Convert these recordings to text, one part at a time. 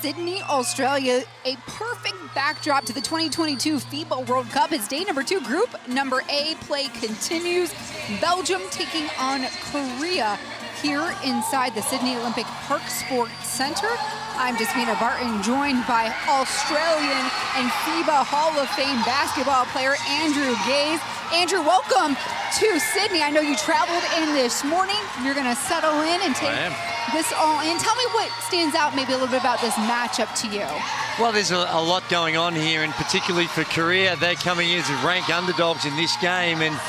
Sydney, Australia, a perfect backdrop to the 2022 FIBA World Cup. It's day number 2. Group number A play continues. Belgium taking on Korea here inside the Sydney Olympic Park Sports Center. I'm Jasmina Barton, joined by Australian and FIBA Hall of Fame basketball player Andrew Gaze. Andrew, welcome to Sydney. I know you traveled in this morning. You're going to settle in and take this all in. Tell me what stands out maybe a little bit about this matchup to you. Well, there's a lot going on here, and particularly for Korea, they're coming in as ranked underdogs in this game. And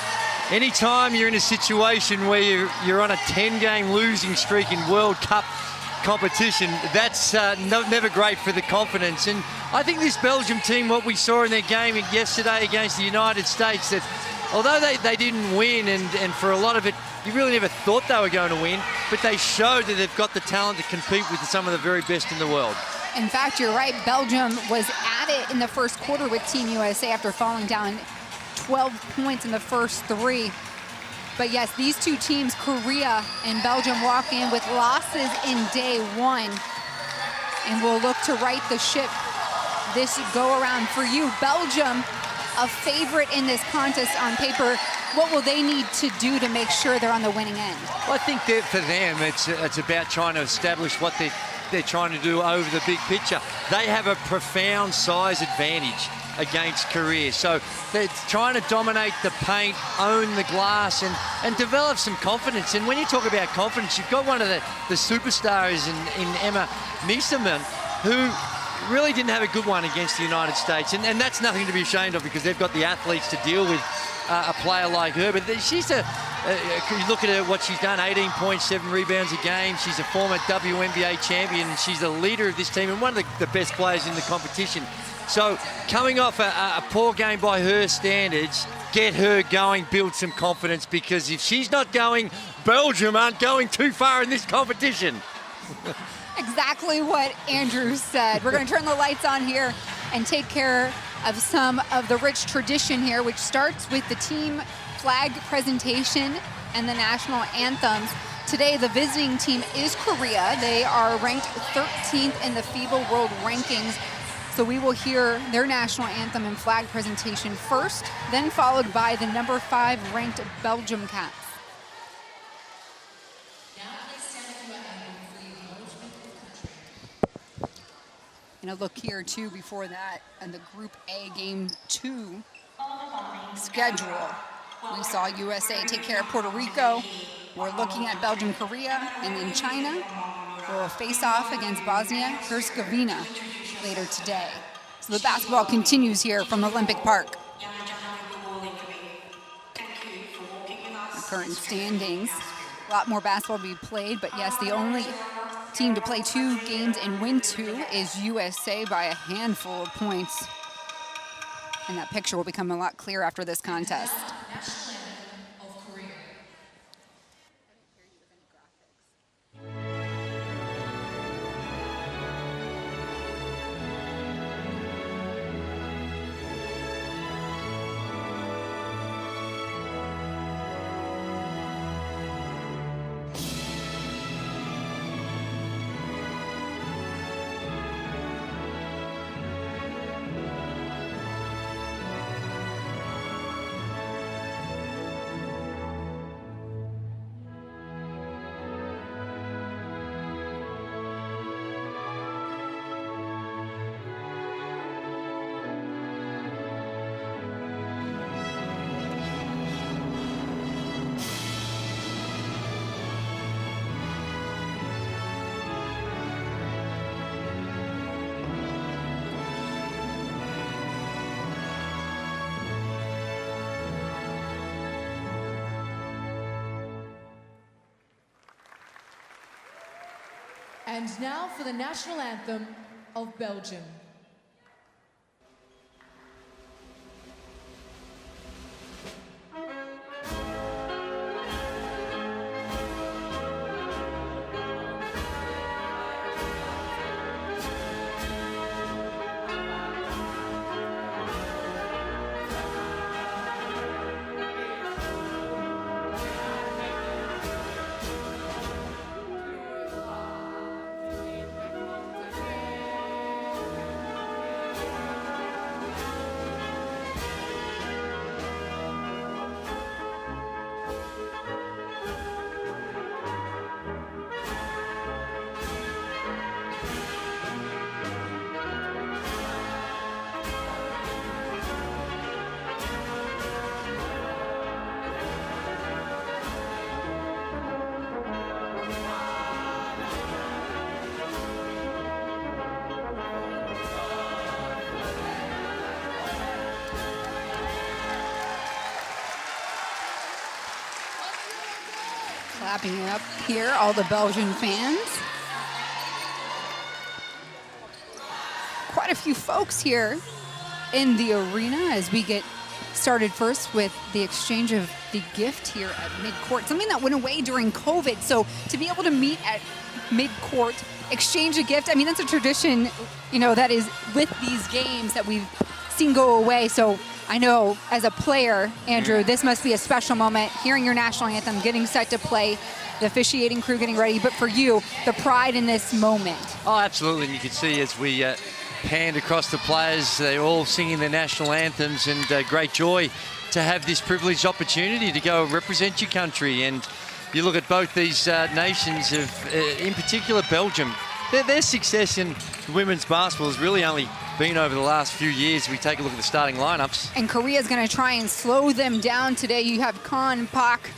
anytime you're in a situation where you're on a 10-game losing streak in World Cup competition, that's never great for the confidence. And I think this Belgium team, what we saw in their game yesterday against the United States, that although they didn't win, and for a lot of it, you really never thought they were going to win, but they showed that they've got the talent to compete with some of the very best in the world. In fact, you're right. Belgium was at it in the first quarter with Team USA after falling down 12 points in the first 3. But yes, these two teams, Korea and Belgium, walk in with losses in day 1. And we'll look to right the ship this go-around for you. Belgium, a favorite in this contest on paper. What will they need to do to make sure they're on the winning end? Well, I think that for them, it's about trying to establish what they're trying to do over the big picture. They have a profound size advantage against Korea, so they're trying to dominate the paint, own the glass, and develop some confidence. And when you talk about confidence, you've got one of the superstars in Emma Miesemann, who really didn't have a good one against the United States, and that's nothing to be ashamed of, because they've got the athletes to deal with a player like her. But she's you look at her, what she's done, 18 points, 7 rebounds a game. She's a former WNBA champion, and she's the leader of this team and one of the best players in the competition. So coming off a poor game by her standards, get her going, build some confidence, because if she's not going, Belgium aren't going too far in this competition. Exactly what Andrew said. We're going to turn the lights on here and take care of some of the rich tradition here, which starts with the team flag presentation and the national anthems. Today, the visiting team is Korea. They are ranked 13th in the FIBA World Rankings. So we will hear their national anthem and flag presentation first, then followed by the number 5 ranked Belgium Cats. And a look here too before that in the Group A Game 2 schedule. We saw USA take care of Puerto Rico. We're looking at Belgium, Korea, and then China will face off against Bosnia-Herzegovina later today. So the basketball continues here from Olympic Park. The current standings. A lot more basketball to be played, but yes, the only team to play 2 games and win 2 is USA by a handful of points. And that picture will become a lot clearer after this contest. And now for the national anthem of Belgium. clapping it up here, all the Belgian fans. Quite a few folks here in the arena as we get started first with the exchange of the gift here at midcourt, something that went away during COVID. So to be able to meet at midcourt, exchange a gift, I mean, that's a tradition, you know, that is with these games that we've seen go away. So I know as a player, Andrew, this must be a special moment, hearing your national anthem, getting set to play, the officiating crew getting ready, but for you, the pride in this moment. Oh, absolutely. And you can see as we panned across the players, they're all singing their national anthems, and great joy to have this privileged opportunity to go represent your country. And you look at both these nations, in particular Belgium, their success in women's basketball has really only been over the last few years. We take a look at the starting lineups. And Korea's going to try and slow them down today. You have Kan, Pak,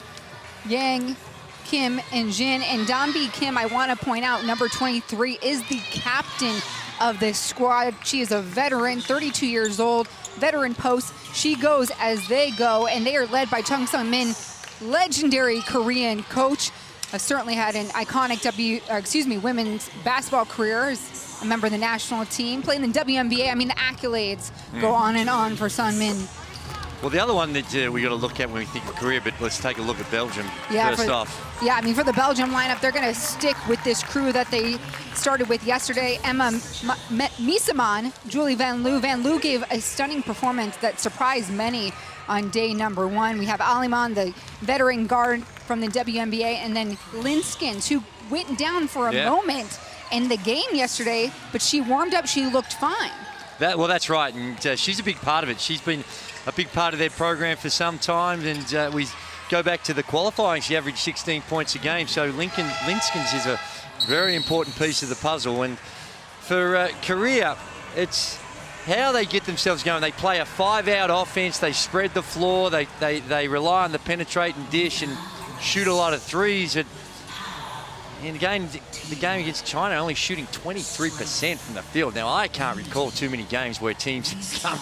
Yang, Kim, and Jin. And Dambi Kim, I want to point out, number 23, is the captain of this squad. She is a veteran, 32 years old, veteran post. She goes as they go, and they are led by Chung Sung-min, legendary Korean coach. Certainly had an iconic women's basketball career as a member of the national team, playing in the WNBA. I mean, the accolades go on and on for Sun-min. Well, the other one that we got to look at when we think of Korea, but let's take a look at Belgium first off. Yeah, I mean, for the Belgium lineup, they're going to stick with this crew that they started with yesterday. Emma Mieseman, Julie Van Loo. Van Loo gave a stunning performance that surprised many on day number one. We have Aliman, the veteran guard from the WNBA, and then Linskins, who went down for a moment in the game yesterday, but she warmed up, she looked fine. Well, that's right, and she's a big part of it. She's been a big part of their program for some time, and we go back to the qualifying. She averaged 16 points a game, so Linskins is a very important piece of the puzzle. And for Korea, it's how they get themselves going. They play a 5-out offense, they spread the floor, they rely on the penetrate and dish and shoot a lot of threes. In the game against China, only shooting 23% from the field. Now, I can't recall too many games where teams come.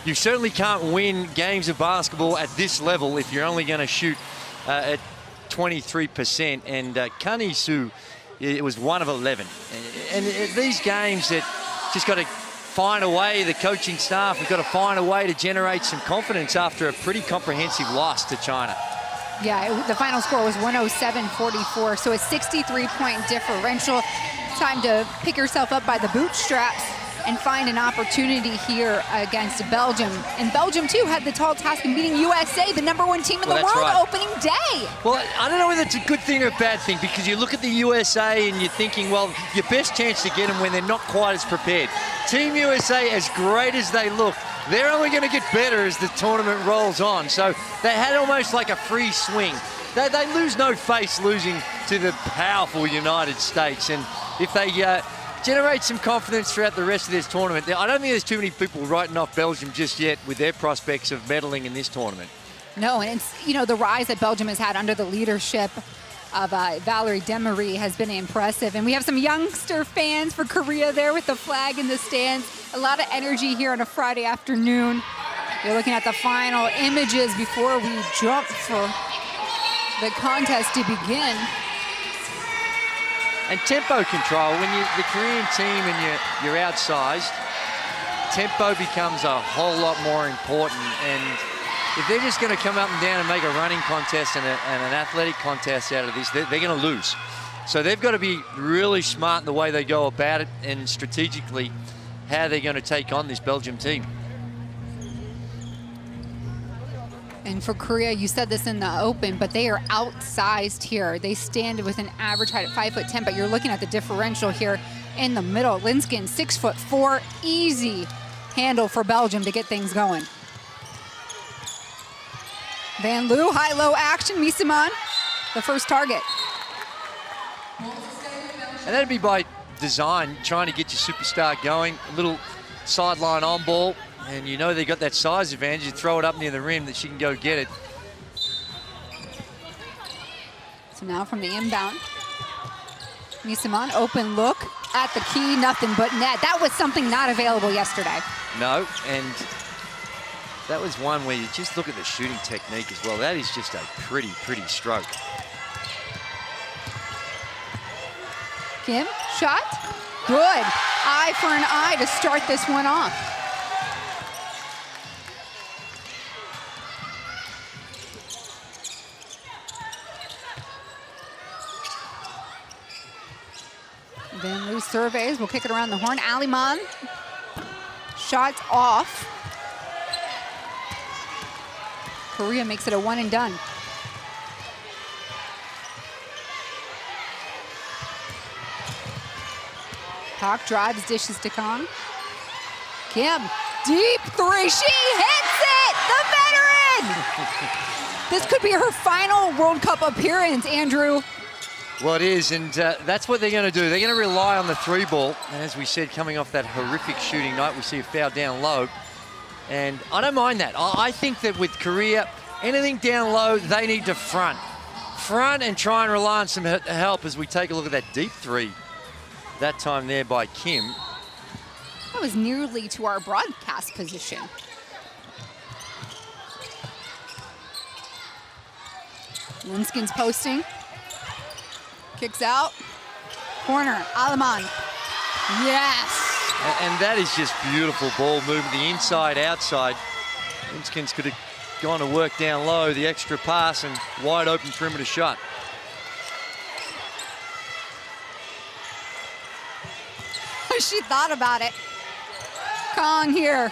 You certainly can't win games of basketball at this level if you're only going to shoot at 23%. And Kanisu, it was 1 of 11. And these games that just got to find a way, the coaching staff have got to find a way to generate some confidence after a pretty comprehensive loss to China. Yeah, the final score was 107-44, so a 63-point differential. Time to pick yourself up by the bootstraps and find an opportunity here against Belgium. And Belgium, too, had the tall task of beating USA, the #1 team in the world, opening day. Well, I don't know whether it's a good thing or a bad thing, because you look at the USA and you're thinking, well, your best chance to get them when they're not quite as prepared. Team USA, as great as they look, they're only going to get better as the tournament rolls on. So they had almost like a free swing. They lose no face losing to the powerful United States. And if they generate some confidence throughout the rest of this tournament, I don't think there's too many people writing off Belgium just yet with their prospects of medaling in this tournament. No, and it's, you know, the rise that Belgium has had under the leadership of Valerie Demery has been impressive. And we have some youngster fans for Korea there with the flag in the stands. A lot of energy here on a Friday afternoon. You're looking at the final images before we jump for the contest to begin. And tempo control, when you're the Korean team and you're outsized, tempo becomes a whole lot more important. And if they're just going to come up and down and make a running contest and an athletic contest out of this, they're going to lose. So they've got to be really smart in the way they go about it, and strategically how they're going to take on this Belgium team. And for Korea, you said this in the open, but they are outsized here. They stand with an average height at 5'10", but you're looking at the differential here in the middle. Linskin, 6'4", easy handle for Belgium to get things going. Van Loo, high-low action, Mieseman, the first target. And that'd be by design, trying to get your superstar going. A little sideline on ball, and you know they got that size advantage. You throw it up near the rim that she can go get it. So now from the inbound, Mieseman, open look at the key, nothing but net. That was something not available yesterday. No, and that was one where you just look at the shooting technique as well. That is just a pretty stroke. Kim, shot. Good. Eye for an eye to start this one off. Then loose surveys. We'll kick it around the horn. Aliman. Shots off. Korea makes it a one and done. Pak drives, dishes to Kong. Kim, deep three. She hits it! The veteran! This could be her final World Cup appearance, Andrew. Well, it is, and that's what they're going to do. They're going to rely on the three ball. And as we said, coming off that horrific shooting night, we see a foul down low. And I don't mind that. I think that with Korea, anything down low, they need to front. Front and try and rely on some help as we take a look at that deep three. That time there by Kim. That was nearly to our broadcast position. Linskin's posting. Kicks out. Corner, Alaman. Yes! And that is just beautiful ball movement, the inside, outside. Linskins could have gone to work down low, the extra pass and wide open perimeter shot. She thought about it. Kong here.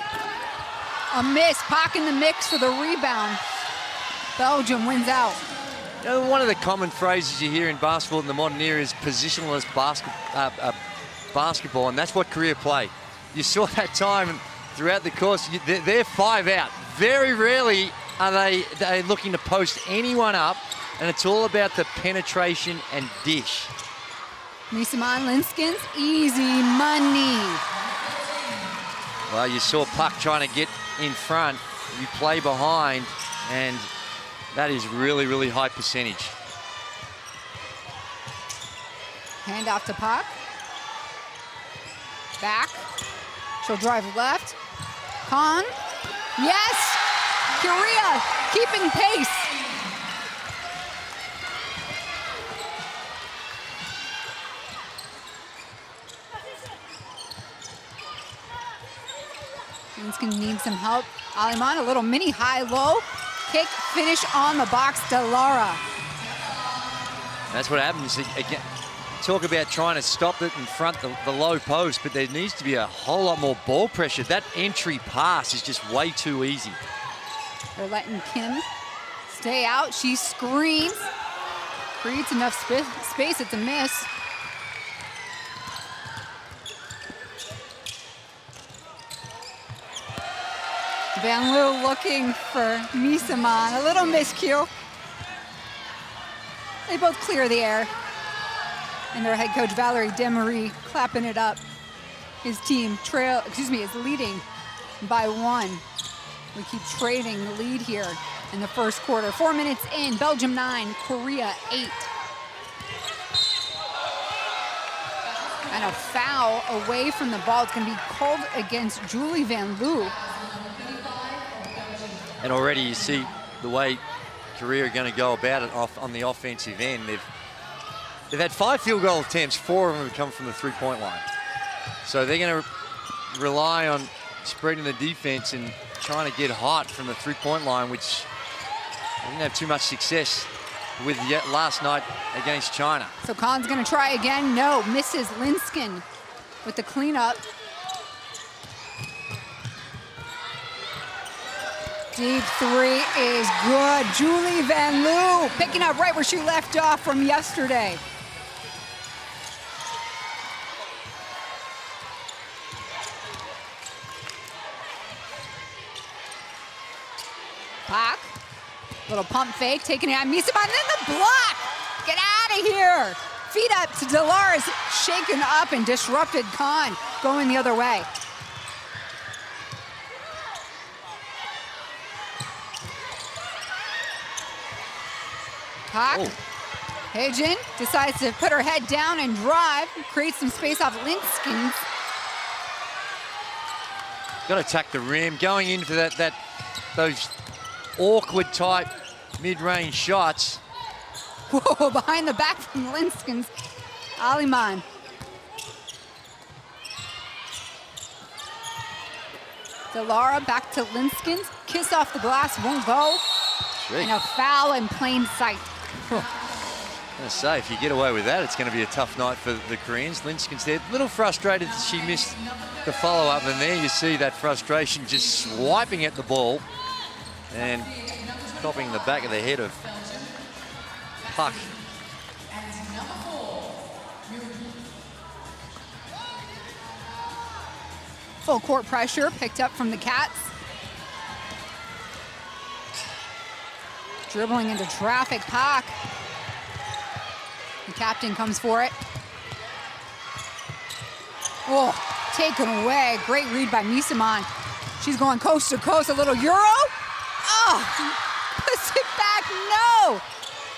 A miss, Pak in the mix for the rebound. Belgium wins out. You know, one of the common phrases you hear in basketball in the modern era is positionless basketball, and that's what Korea play. You saw that time throughout the course. They're 5 out. Very rarely are they looking to post anyone up, and it's all about the penetration and dish. Misaman, Linskins, easy money. Well, you saw Pak trying to get in front. You play behind, and that is really, really high percentage. Hand off to Pak. Back. She'll drive left. Kong. Yes! Korea keeping pace. Linskin needs some help. Aliman, a little mini high-low. Kick, finish on the box, Delara. That's what happens. Again, talk about trying to stop it in front the low post, but there needs to be a whole lot more ball pressure. That entry pass is just way too easy. They're letting Kim stay out. She screens. Creates enough space. It's a miss. Van Loo looking for Misaman. A little miscue. They both clear the air. And their head coach, Valerie Demery, clapping it up. His team is leading by 1. We keep trading the lead here in the first quarter. 4 minutes in, Belgium 9, Korea 8. And a foul away from the ball. It's going to be called against Julie Van Loo. And already you see the way Korea are going to go about it on the offensive end. They've had 5 field goal attempts, 4 of them have come from the three-point line. So they're going to rely on spreading the defense and trying to get hot from the three-point line, which they didn't have too much success with yet last night against China. So Khan's going to try again. No, misses Linskin with the cleanup. Deep three is good. Julie Van Loo picking up right where she left off from yesterday. Pak, little pump fake, taking it on Misaman, and then the block. Get out of here. Feet up to Delara's, shaken up and disrupted Khan, going the other way. Pak, Hejin decides to put her head down and drive, create some space off Linskins. Got to attack the rim, going in for those awkward type mid-range shots. Whoa, behind the back from Linskins. Aliman Delara back to Linskins. Kiss off the glass, won't go. And a foul in plain sight. I'm going to say, if you get away with that, it's going to be a tough night for the Koreans. Linskins there, a little frustrated that she missed the follow-up, and there you see that frustration just swiping at the ball and stopping the back of the head of Puck. Full court pressure picked up from the Cats. Dribbling into traffic, Puck. The captain comes for it. Oh, taken away. Great read by Misaman. She's going coast to coast, a little Euro. Oh, puts it back, no.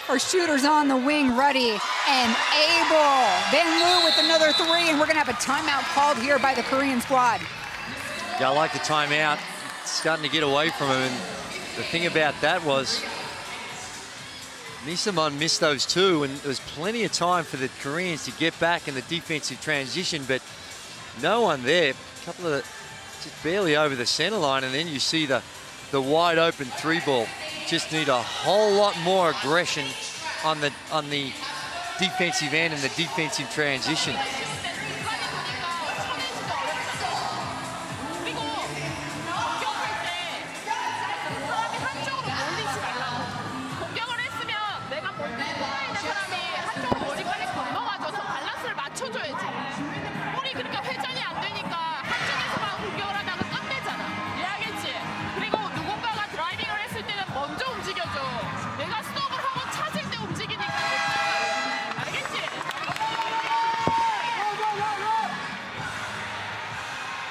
Our shooter's on the wing, ready and able. Van Loo with another three, and we're gonna have a timeout called here by the Korean squad. Yeah, I like the timeout. It's starting to get away from him, and the thing about that was Misaman missed those two, and there was plenty of time for the Koreans to get back in the defensive transition, but no one there. A couple of just barely over the center line, and then you see the wide open three ball. Just need a whole lot more aggression on the defensive end and the defensive transition.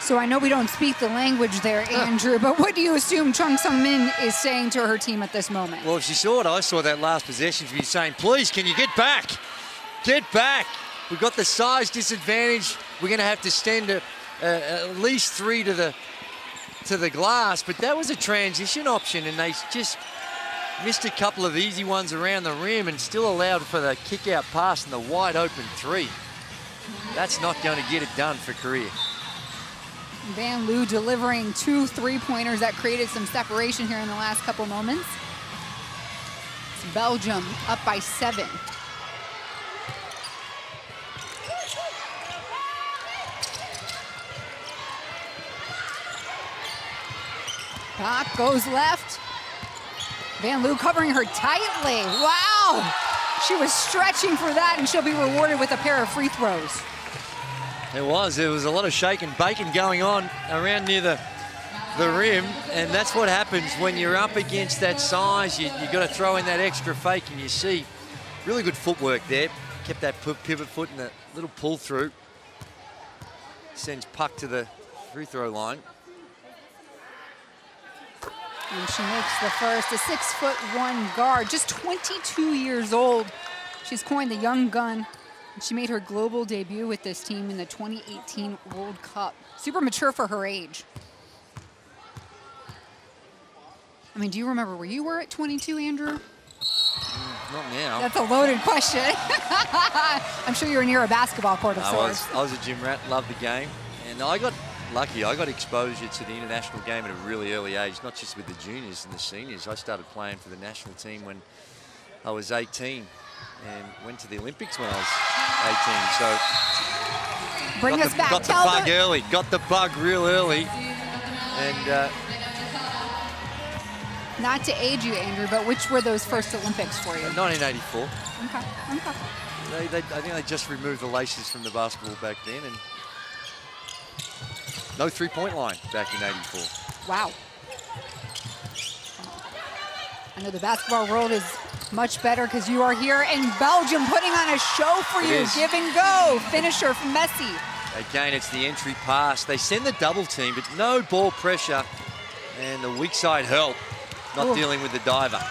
So I know we don't speak the language there, Andrew, but what do you assume Chung Sung-min is saying to her team at this moment? Well, if she saw it, I saw that last possession, she'd be saying, please, can you get back? Get back. We've got the size disadvantage. We're going to have to stand at least three to the glass, but that was a transition option, and they just missed a couple of easy ones around the rim and still allowed for the kick-out pass and the wide open three. That's not going to get it done for Korea. Van Loo delivering 2 3-pointers that created some separation here in the last couple moments. It's Belgium up by 7. Bach goes left. Van Loo covering her tightly. Wow! She was stretching for that, and she'll be rewarded with a pair of free throws. There was a lot of shake and bacon going on around near the rim, and that's what happens when you're up against that size. You got to throw in that extra fake, and you see really good footwork there. Kept that pivot foot and that little pull through. Sends Puck to the free throw line. And she makes the first, a 6'1" guard, just 22 years old. She's coined the young gun. She made her global debut with this team in the 2018 World Cup. Super mature for her age. I mean, do you remember where you were at 22, Andrew? Not now. That's a loaded question. I'm sure you were near a basketball court of sorts. I was a gym rat, loved the game. And I got lucky. I got exposure to the international game at a really early age, not just with the juniors and the seniors. I started playing for the national team when I was 18. And went to the Olympics when I was 18. So bring us back. Got the bug early. Got the bug real early. And not to age you, Andrew, but which were those first Olympics for you? 1984. Okay. I think they just removed the laces from the basketball back then, and no three-point line back in '84. Wow. I know the basketball world is much better because you are here in Belgium putting on a show for you. Give and go. Finisher from Messi. Again, it's the entry pass. They send the double team, but no ball pressure. And the weak side help, not dealing with the diver.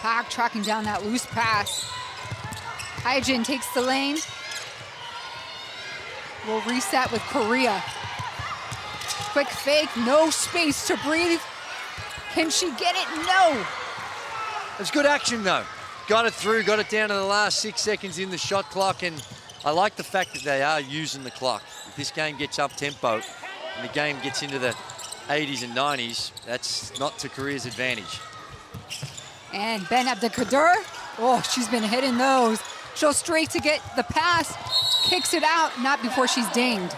Park tracking down that loose pass. Hyjin takes the lane. We'll reset with Korea. Quick fake, no space to breathe. Can she get it? No. It's good action, though. Got it through, got it down to the last 6 seconds in the shot clock, and I like the fact that they are using the clock. If this game gets up-tempo and the game gets into the 80s and 90s, that's not to Korea's advantage. And Ben Abdelkader, oh, she's been hitting those. She'll straight to get the pass, kicks it out, not before she's dinged.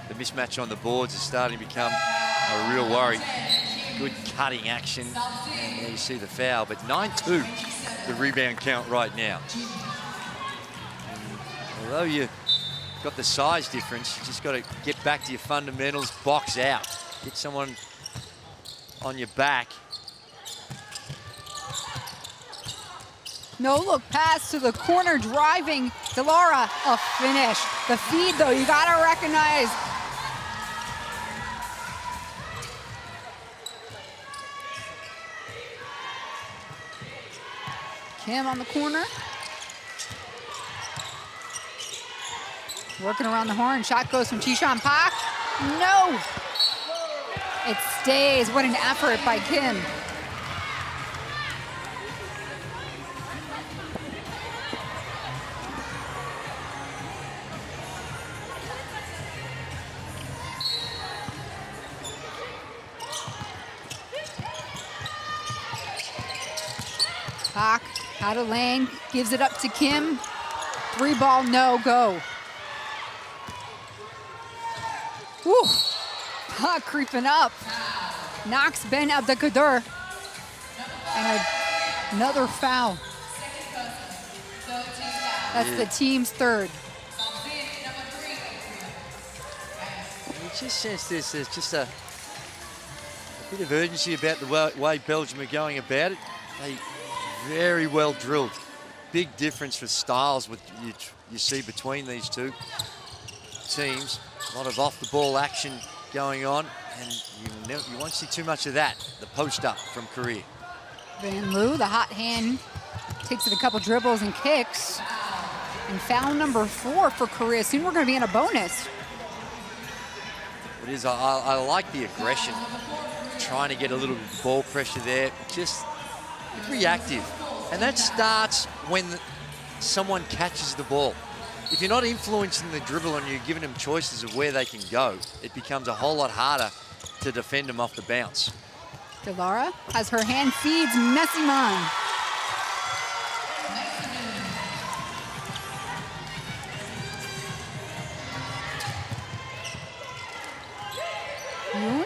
The mismatch on the boards is starting to become a real worry. Good cutting action, and there you see the foul, but 9-2, the rebound count right now. And although you've got the size difference, you just got to get back to your fundamentals, box out, get someone on your back. No look pass to the corner, driving. Delara, a finish. The feed, though, you gotta recognize. Kim on the corner. Working around the horn. Shot goes from Chishan Park. No! It stays. What an effort by Kim. Park out of lane, gives it up to Kim. 3-ball, no go. Whew. Park creeping up. Knocks Ben Abdelkader. And another foul. That's the team's third. You just sense there's just a bit of urgency about the way Belgium are going about it. They very well drilled. Big difference for styles with you see between these two teams. A lot of off-the-ball action going on, and you won't see too much of that. The post-up from Korea. Van Loo, the hot hand, takes it a couple dribbles and kicks. And foul number 4 for Korea. Soon we're going to be in a bonus. It is. I like the aggression. Trying to get a little ball pressure there. Just reactive. And that starts when someone catches the ball. If you're not influencing the dribble and you're giving them choices of where they can go, it becomes a whole lot harder to defend them off the bounce. Delara has her hand, feeds Messiman. Yoon.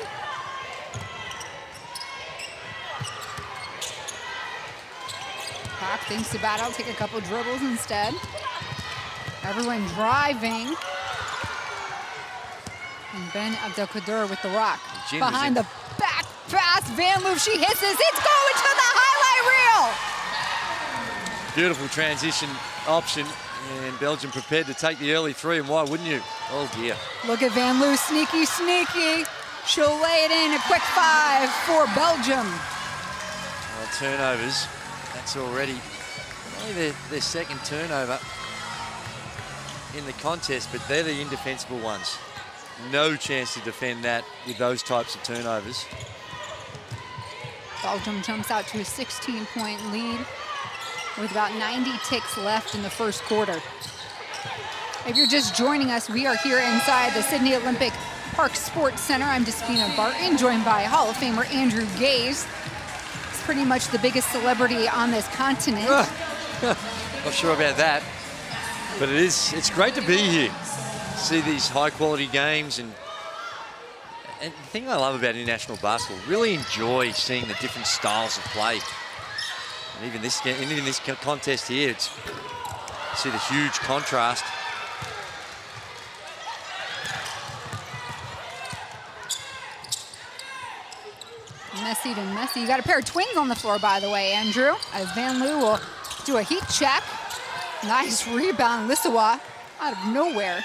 Park thinks about it. I'll take a couple dribbles instead. Everyone driving. And Ben Abdelkader with the rock. Behind the back pass, Van Loo, she hits this. It's going to the highlight reel. Beautiful transition option. And Belgium prepared to take the early 3, and why wouldn't you? Oh, dear. Look at Van Loo, sneaky, sneaky. She'll lay it in, a quick 5 for Belgium. Well, turnovers, that's already only their second turnover in the contest, but they're the indefensible ones. No chance to defend that with those types of turnovers. Belgium jumps out to a 16-point lead with about 90 ticks left in the first quarter. If you're just joining us, we are here inside the Sydney Olympic Park Sports Center. I'm Despina Barton, joined by Hall of Famer Andrew Gaze. He's pretty much the biggest celebrity on this continent. Not sure about that, but it's great to be here. See these high-quality games, and the thing I love about international basketball, really enjoy seeing the different styles of play. And even this contest here, see the huge contrast. Messy to messy. You got a pair of twins on the floor, by the way, Andrew, as Van Loo will do a heat check. Nice rebound, Lissawa, out of nowhere.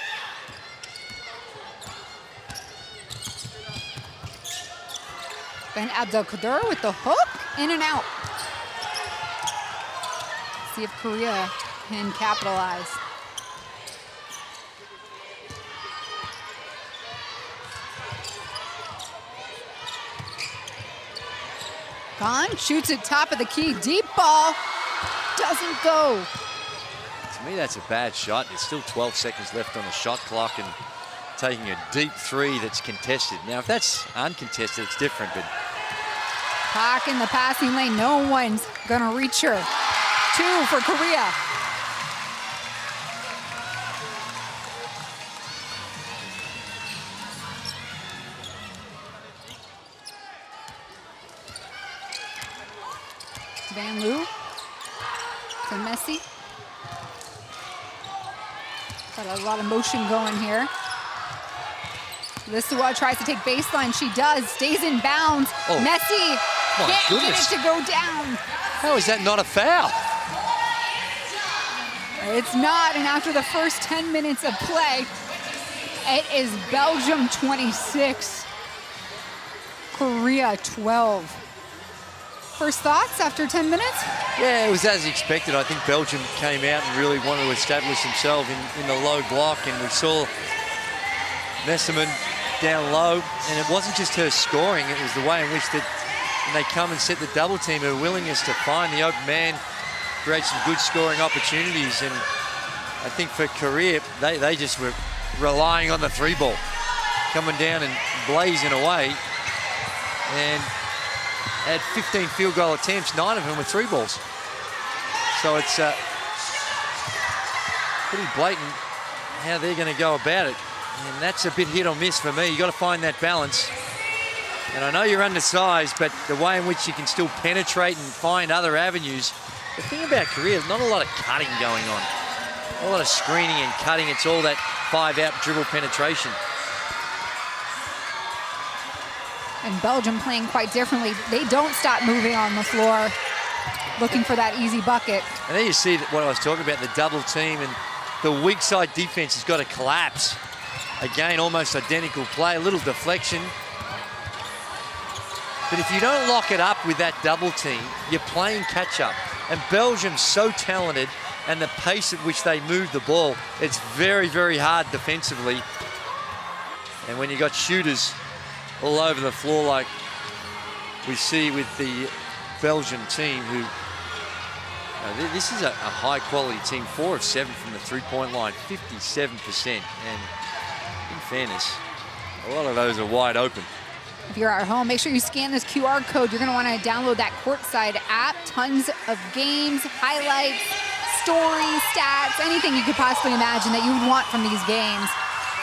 Ben Abdelkader with the hook, in and out. See if Korea can capitalize. Khan shoots it top of the key, deep ball, doesn't go. To me, that's a bad shot. There's still 12 seconds left on the shot clock, and taking a deep three that's contested. Now, if that's uncontested, it's different, but... Park in the passing lane. No one's going to reach her. 2 for Korea. Van Loo to Messi. Got a lot of motion going here. Lissawa tries to take baseline. She does. Stays in bounds. Oh, Messi can't goodness. get it to go down. How is that not a foul? It's not, and after the first 10 minutes of play, it is Belgium 26, Korea 12. First thoughts after 10 minutes? Yeah, it was as expected. I think Belgium came out and really wanted to establish themselves in the low block, and we saw Messerman down low, and it wasn't just her scoring, it was the way in which that when they come and set the double team, her willingness to find the open man, create some good scoring opportunities. And I think for Korea, they just were relying on the three ball, coming down and blazing away. And had 15 field goal attempts, 9 of them were three balls. So it's pretty blatant how they're going to go about it. And that's a bit hit or miss for me. You got to find that balance. And I know you're undersized, but the way in which you can still penetrate and find other avenues. The thing about Korea, there's not a lot of cutting going on. A lot of screening and cutting. It's all that 5-out dribble penetration. And Belgium playing quite differently. They don't stop moving on the floor, looking for that easy bucket. And there you see what I was talking about, the double team, and the weak side defense has got to collapse. Again, almost identical play, a little deflection. But if you don't lock it up with that double team, you're playing catch up. And Belgium's so talented, and the pace at which they move the ball, it's very, very hard defensively. And when you got shooters all over the floor like we see with the Belgian team, who this is a high-quality team. 4 of 7 from the three-point line, 57%. And in fairness, a lot of those are wide open. If you're at home, make sure you scan this QR code. You're going to want to download that Courtside app. Tons of games, highlights, stories, stats, anything you could possibly imagine that you would want from these games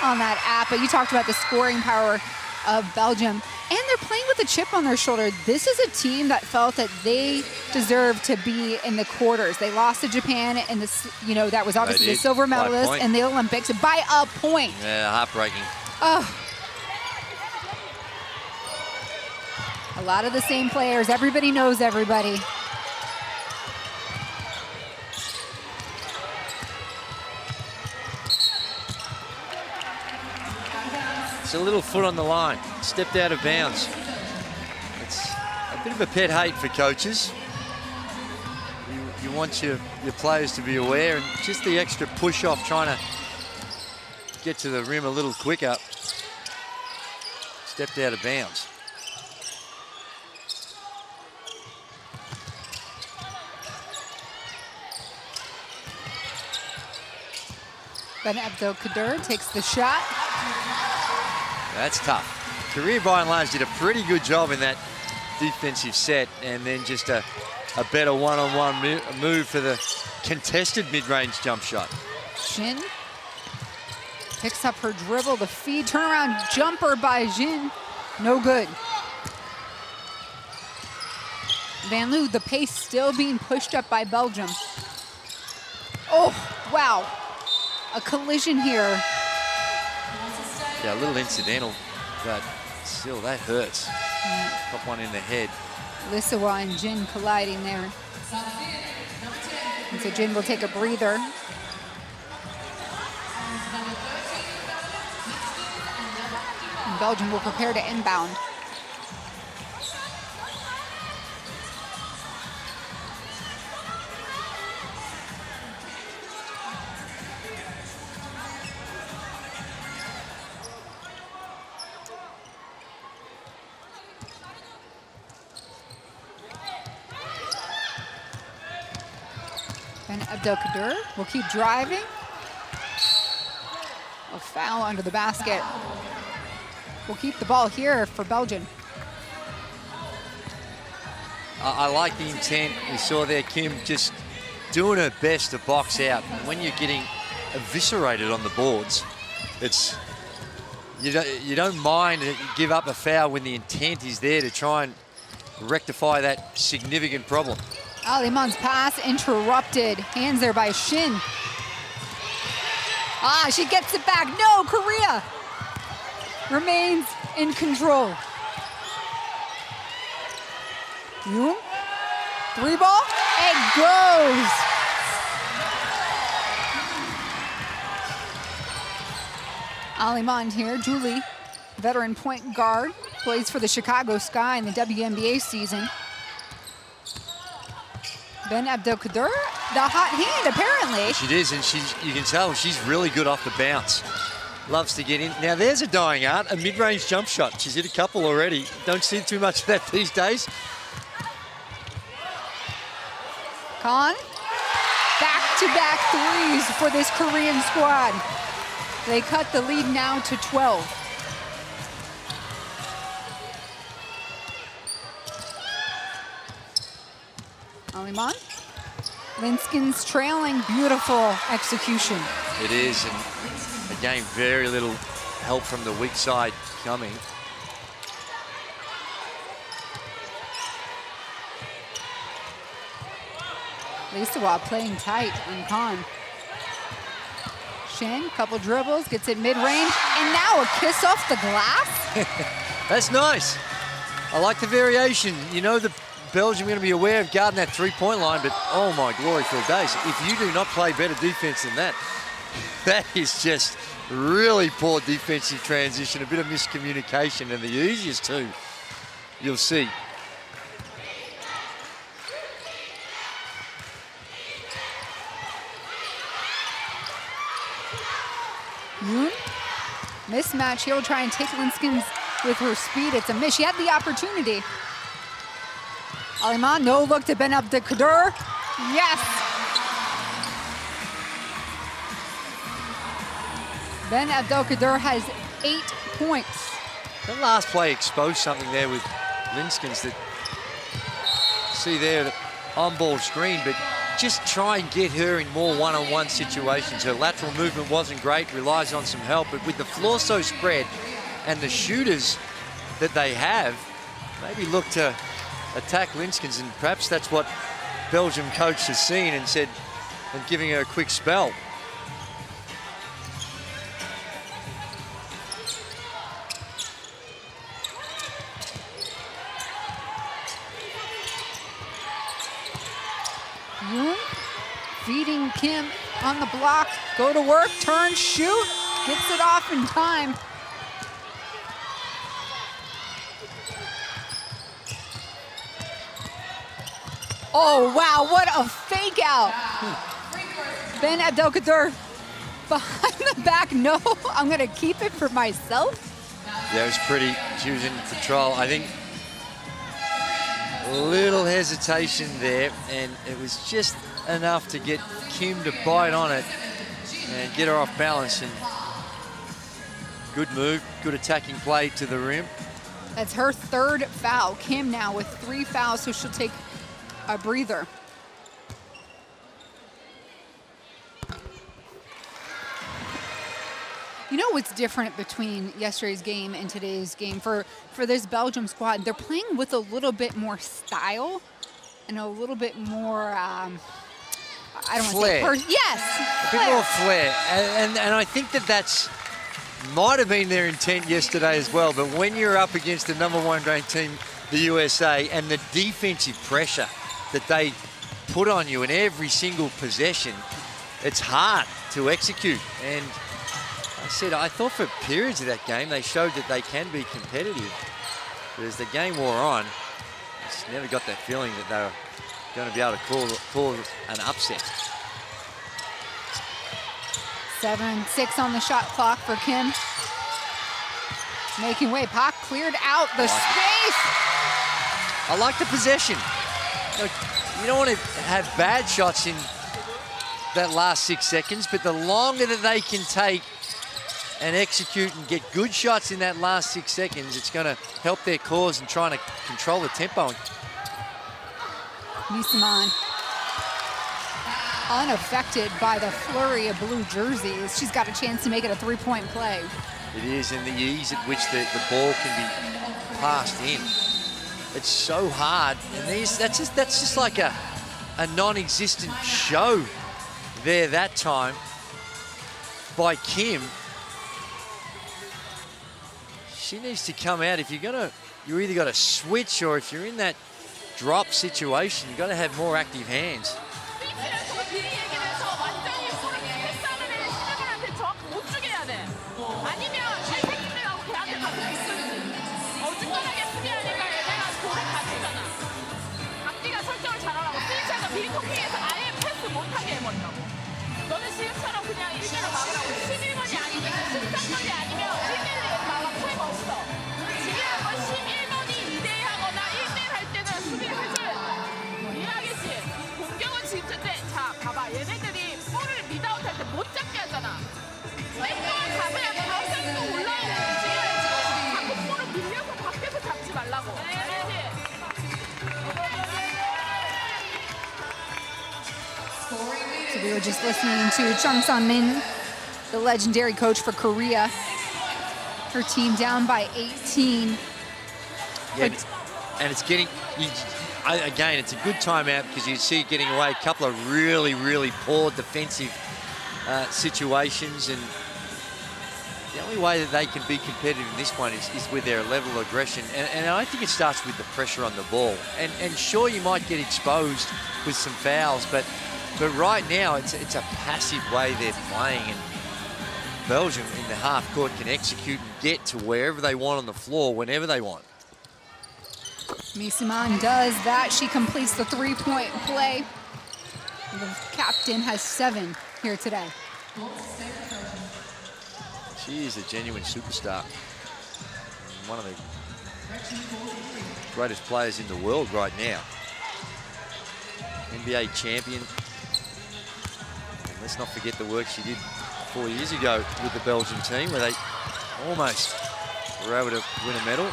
on that app. But you talked about the scoring power of Belgium, and they're playing with a chip on their shoulder. This is a team that felt that they deserved to be in the quarters. They lost to Japan, and this, that was obviously the silver medalist in the Olympics by a point. Yeah, heartbreaking. Oh. A lot of the same players. Everybody knows everybody. It's a little foot on the line. Stepped out of bounds. It's a bit of a pet hate for coaches. You want your players to be aware, and just the extra push off, trying to get to the rim a little quicker. Stepped out of bounds. Ben Abdelkader takes the shot. That's tough. Korea, by and large, did a pretty good job in that defensive set, and then just a better one-on-one move for the contested mid-range jump shot. Jin picks up her dribble, the feed, turnaround jumper by Jin. No good. Van Loo, the pace still being pushed up by Belgium. Oh, wow. A collision here. Yeah, a little incidental, but still, that hurts. Got one in the head. Lissawa and Jin colliding there. And so Jin will take a breather. And Belgium will prepare to inbound. Ben Abdelkader will keep driving. A foul under the basket. We'll keep the ball here for Belgium. I like the intent. We saw there Kim just doing her best to box out. When you're getting eviscerated on the boards, you don't mind that you give up a foul when the intent is there to try and rectify that significant problem. Aliman's pass interrupted. Hands there by Shin. Ah, she gets it back. No, Korea remains in control. Yoon, 3-ball, it goes. Aliman here, Julie, veteran point guard, plays for the Chicago Sky in the WNBA season. Ben Abdelkader, the hot hand apparently. She is, and you can tell she's really good off the bounce. Loves to get in. Now there's a dying art, a mid-range jump shot. She's hit a couple already. Don't see too much of that these days. Khan, back-to-back threes for this Korean squad. They cut the lead now to 12. Aliman. Linskin's trailing, beautiful execution. It is, and again, very little help from the weak side coming. Lisa playing tight on Khan. Shen, couple dribbles, gets it mid-range, and now a kiss off the glass? That's nice. I like the variation. You know the Belgium are going to be aware of guarding that three-point line, but oh my glory-filled days. If you do not play better defense than that, that is just really poor defensive transition, a bit of miscommunication, and the easiest two you'll see. Yoon, mismatch. He'll try and take Linskins with her speed. It's a miss. She had the opportunity. Aliman, no look to Ben Abdelkader. Yes. Ben Abdelkader has 8 points. The last play exposed something there with Linskins that see there, the on-ball screen, but just try and get her in more one-on-one situations. Her lateral movement wasn't great, relies on some help, but with the floor so spread and the shooters that they have, maybe look to attack Linskins, and perhaps that's what Belgium coach has seen and said, and giving her a quick spell. Yoon feeding Kim on the block. Go to work, turn, shoot. Gets it off in time. Oh, wow, what a fake out. Ben Abdelkader behind the back. No, I'm going to keep it for myself. Yeah, it was pretty. She was in control. I think a little hesitation there, and it was just enough to get Kim to bite on it and get her off balance. And good move, good attacking play to the rim. That's her third foul. Kim now with 3 fouls, so she'll take a breather. You know what's different between yesterday's game and today's game for this Belgium squad? They're playing with a little bit more style and a little bit more, I don't want to say, yes, a bit more flair. And I think that's might have been their intent yesterday as well, but when you're up against the #1 ranked team, the USA, and the defensive pressure that they put on you in every single possession, it's hard to execute. And I said, I thought for periods of that game, they showed that they can be competitive. But as the game wore on, I just never got that feeling that they were going to be able to call an upset. 7-6 on the shot clock for Kim. Making way. Pak cleared out the space. I like the possession. Look, you don't want to have bad shots in that last 6 seconds, but the longer that they can take and execute and get good shots in that last 6 seconds, it's going to help their cause in trying to control the tempo. Misaman unaffected by the flurry of blue jerseys. She's got a chance to make it a three-point play. It is, and the ease at which the ball can be passed in. It's so hard, and that's just like a non-existent show there that time by Kim. She needs to come out. If you're either got to switch, or if you're in that drop situation, you've got to have more active hands. So we were just listening to Chung Sun-min, the legendary coach for Korea. Her team down by 18. Yeah, and it's getting, again, it's a good timeout because you see it getting away a couple of really, really poor defensive situations, and the only way that they can be competitive in this one is with their level of aggression. And I think it starts with the pressure on the ball. And sure, you might get exposed with some fouls, but right now it's a passive way they're playing, and Belgium in the half court can execute and get to wherever they want on the floor whenever they want. Misaman does that. She completes the three-point play. The captain has 7 here today. She is a genuine superstar. One of the greatest players in the world right now. NBA champion. And let's not forget the work she did 4 years ago with the Belgian team, where they almost were able to win a medal.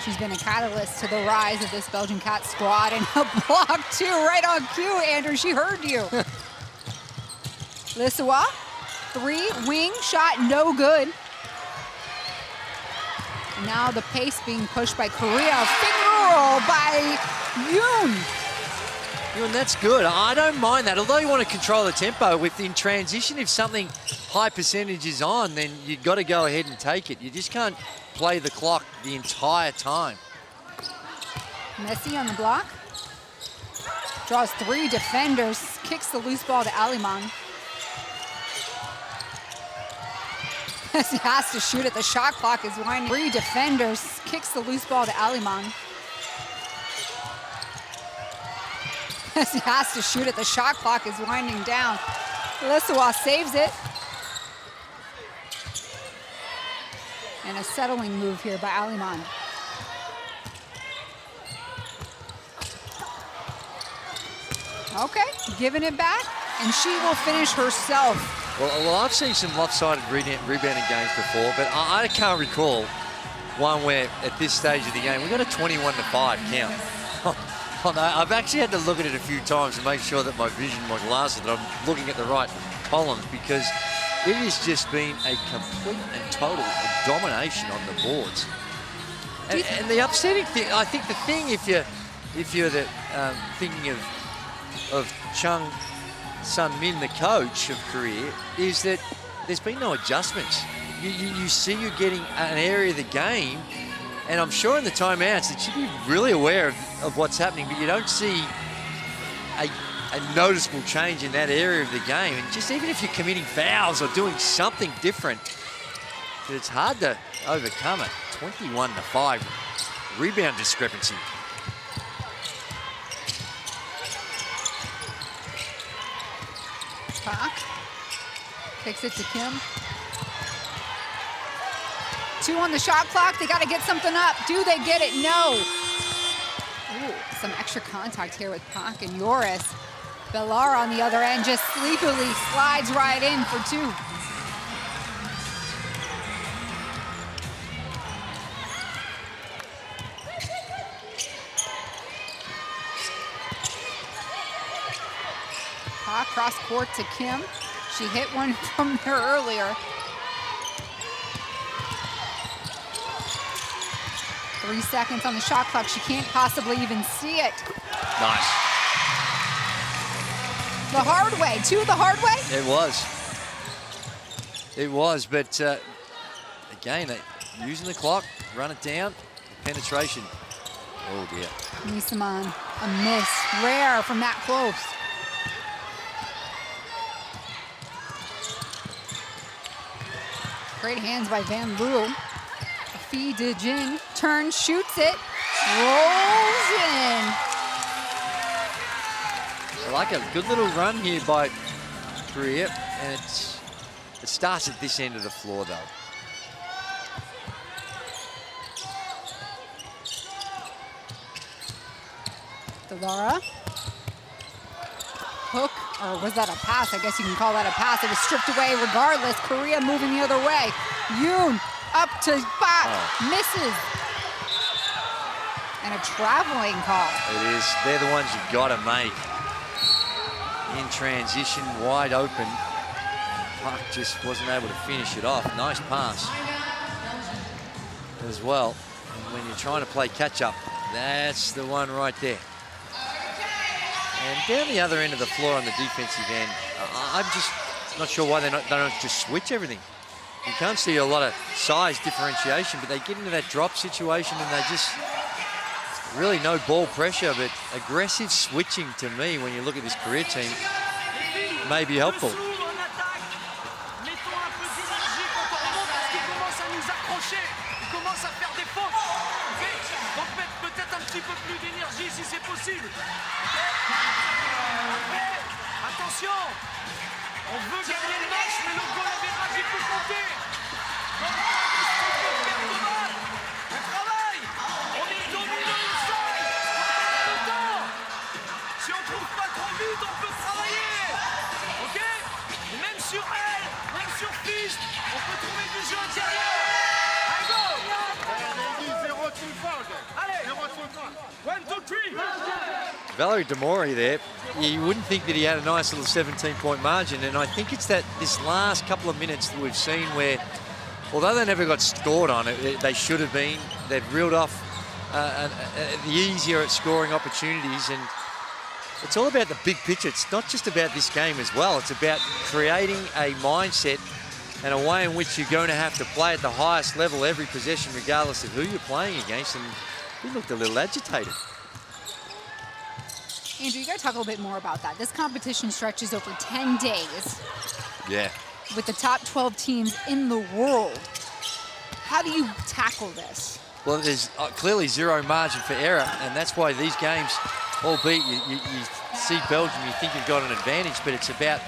She's been a catalyst to the rise of this Belgian Cat squad, and a block too, right on cue, Andrew. She heard you. Lissawa, 3, wing shot, no good. And now the pace being pushed by Korea. Finger roll by Yoon. And that's good. I don't mind that. Although you want to control the tempo, within transition, if something high percentage is on, then you've got to go ahead and take it. You just can't play the clock the entire time. Messi on the block. Draws 3 defenders, kicks the loose ball to Aliman. Messi has to shoot it. The shot clock is winding. 3 defenders, kicks the loose ball to Aliman. Messi has to shoot it. The shot clock is winding down. Lissawa saves it. And a settling move here by Aliman. Okay, giving it back, and she will finish herself. Well, I've seen some lopsided rebounding games before, but I can't recall one where at this stage of the game, we got a 21-5 count. I've actually had to look at it a few times to make sure that my vision, my glasses, that I'm looking at the right columns, because it has just been a complete and total domination on the boards. And the upsetting thing, I think the thing, if you're thinking of Chung Sun-min, the coach of Korea, is that there's been no adjustments. You see you're getting an area of the game, and I'm sure in the timeouts that you'd be really aware of what's happening, but you don't see a noticeable change in that area of the game. And just even if you're committing fouls or doing something different, it's hard to overcome it. 21-5 rebound discrepancy. Park kicks it to Kim. 2 on the shot clock. They got to get something up. Do they get it? No. Ooh, some extra contact here with Park and Joris. Bellara on the other end just sleepily slides right in for 2. Cross court to Kim. She hit one from there earlier. 3 seconds on the shot clock. She can't possibly even see it. Nice. The hard way, 2 the hard way? It was. It was, but again, using the clock, run it down, penetration. Oh dear. Nisaman, a miss, rare from that close. Great hands by Van Loo. Phi De Jing turns, shoots it, rolls in. I like a good little run here by Korea, and it starts at this end of the floor though. Bellara. Hook, or was that a pass? I guess you can call that a pass. It was stripped away regardless. Korea moving the other way. Yoon up to back, misses. And a traveling call. It is. They're the ones you've got to make. In transition, wide open. Park just wasn't able to finish it off. Nice pass as well. And when you're trying to play catch up, that's the one right there. And down the other end of the floor on the defensive end, I'm just not sure why they don't just switch everything. You can't see a lot of size differentiation, but they get into that drop situation and they just really no ball pressure, but aggressive switching to me when you look at this career team may be helpful. Attention, on veut gagner le match, mais le goal average il peut compter. On travaille, on est dominant inside. Tout le temps. Si on trouve pas trop vite, on peut travailler. Ok? Et même sur elle, même sur piste, on peut trouver du jeu intérieur. Allez, go! Allez, 1, 2, 3. Valerie Demori there, you wouldn't think that he had a nice little 17-point margin, and I think it's that this last couple of minutes that we've seen where, although they never got scored on, they should have been. They've reeled off the easier at scoring opportunities, and it's all about the big picture. It's not just about this game as well. It's about creating a mindset and a way in which you're going to have to play at the highest level every possession, regardless of who you're playing against, and he looked a little agitated. Andrew, you got to talk a little bit more about that. This competition stretches over 10 days. Yeah. With the top 12 teams in the world. How do you tackle this? Well, there's clearly zero margin for error, and that's why these games, albeit you see Belgium, you think you've got an advantage, but it's about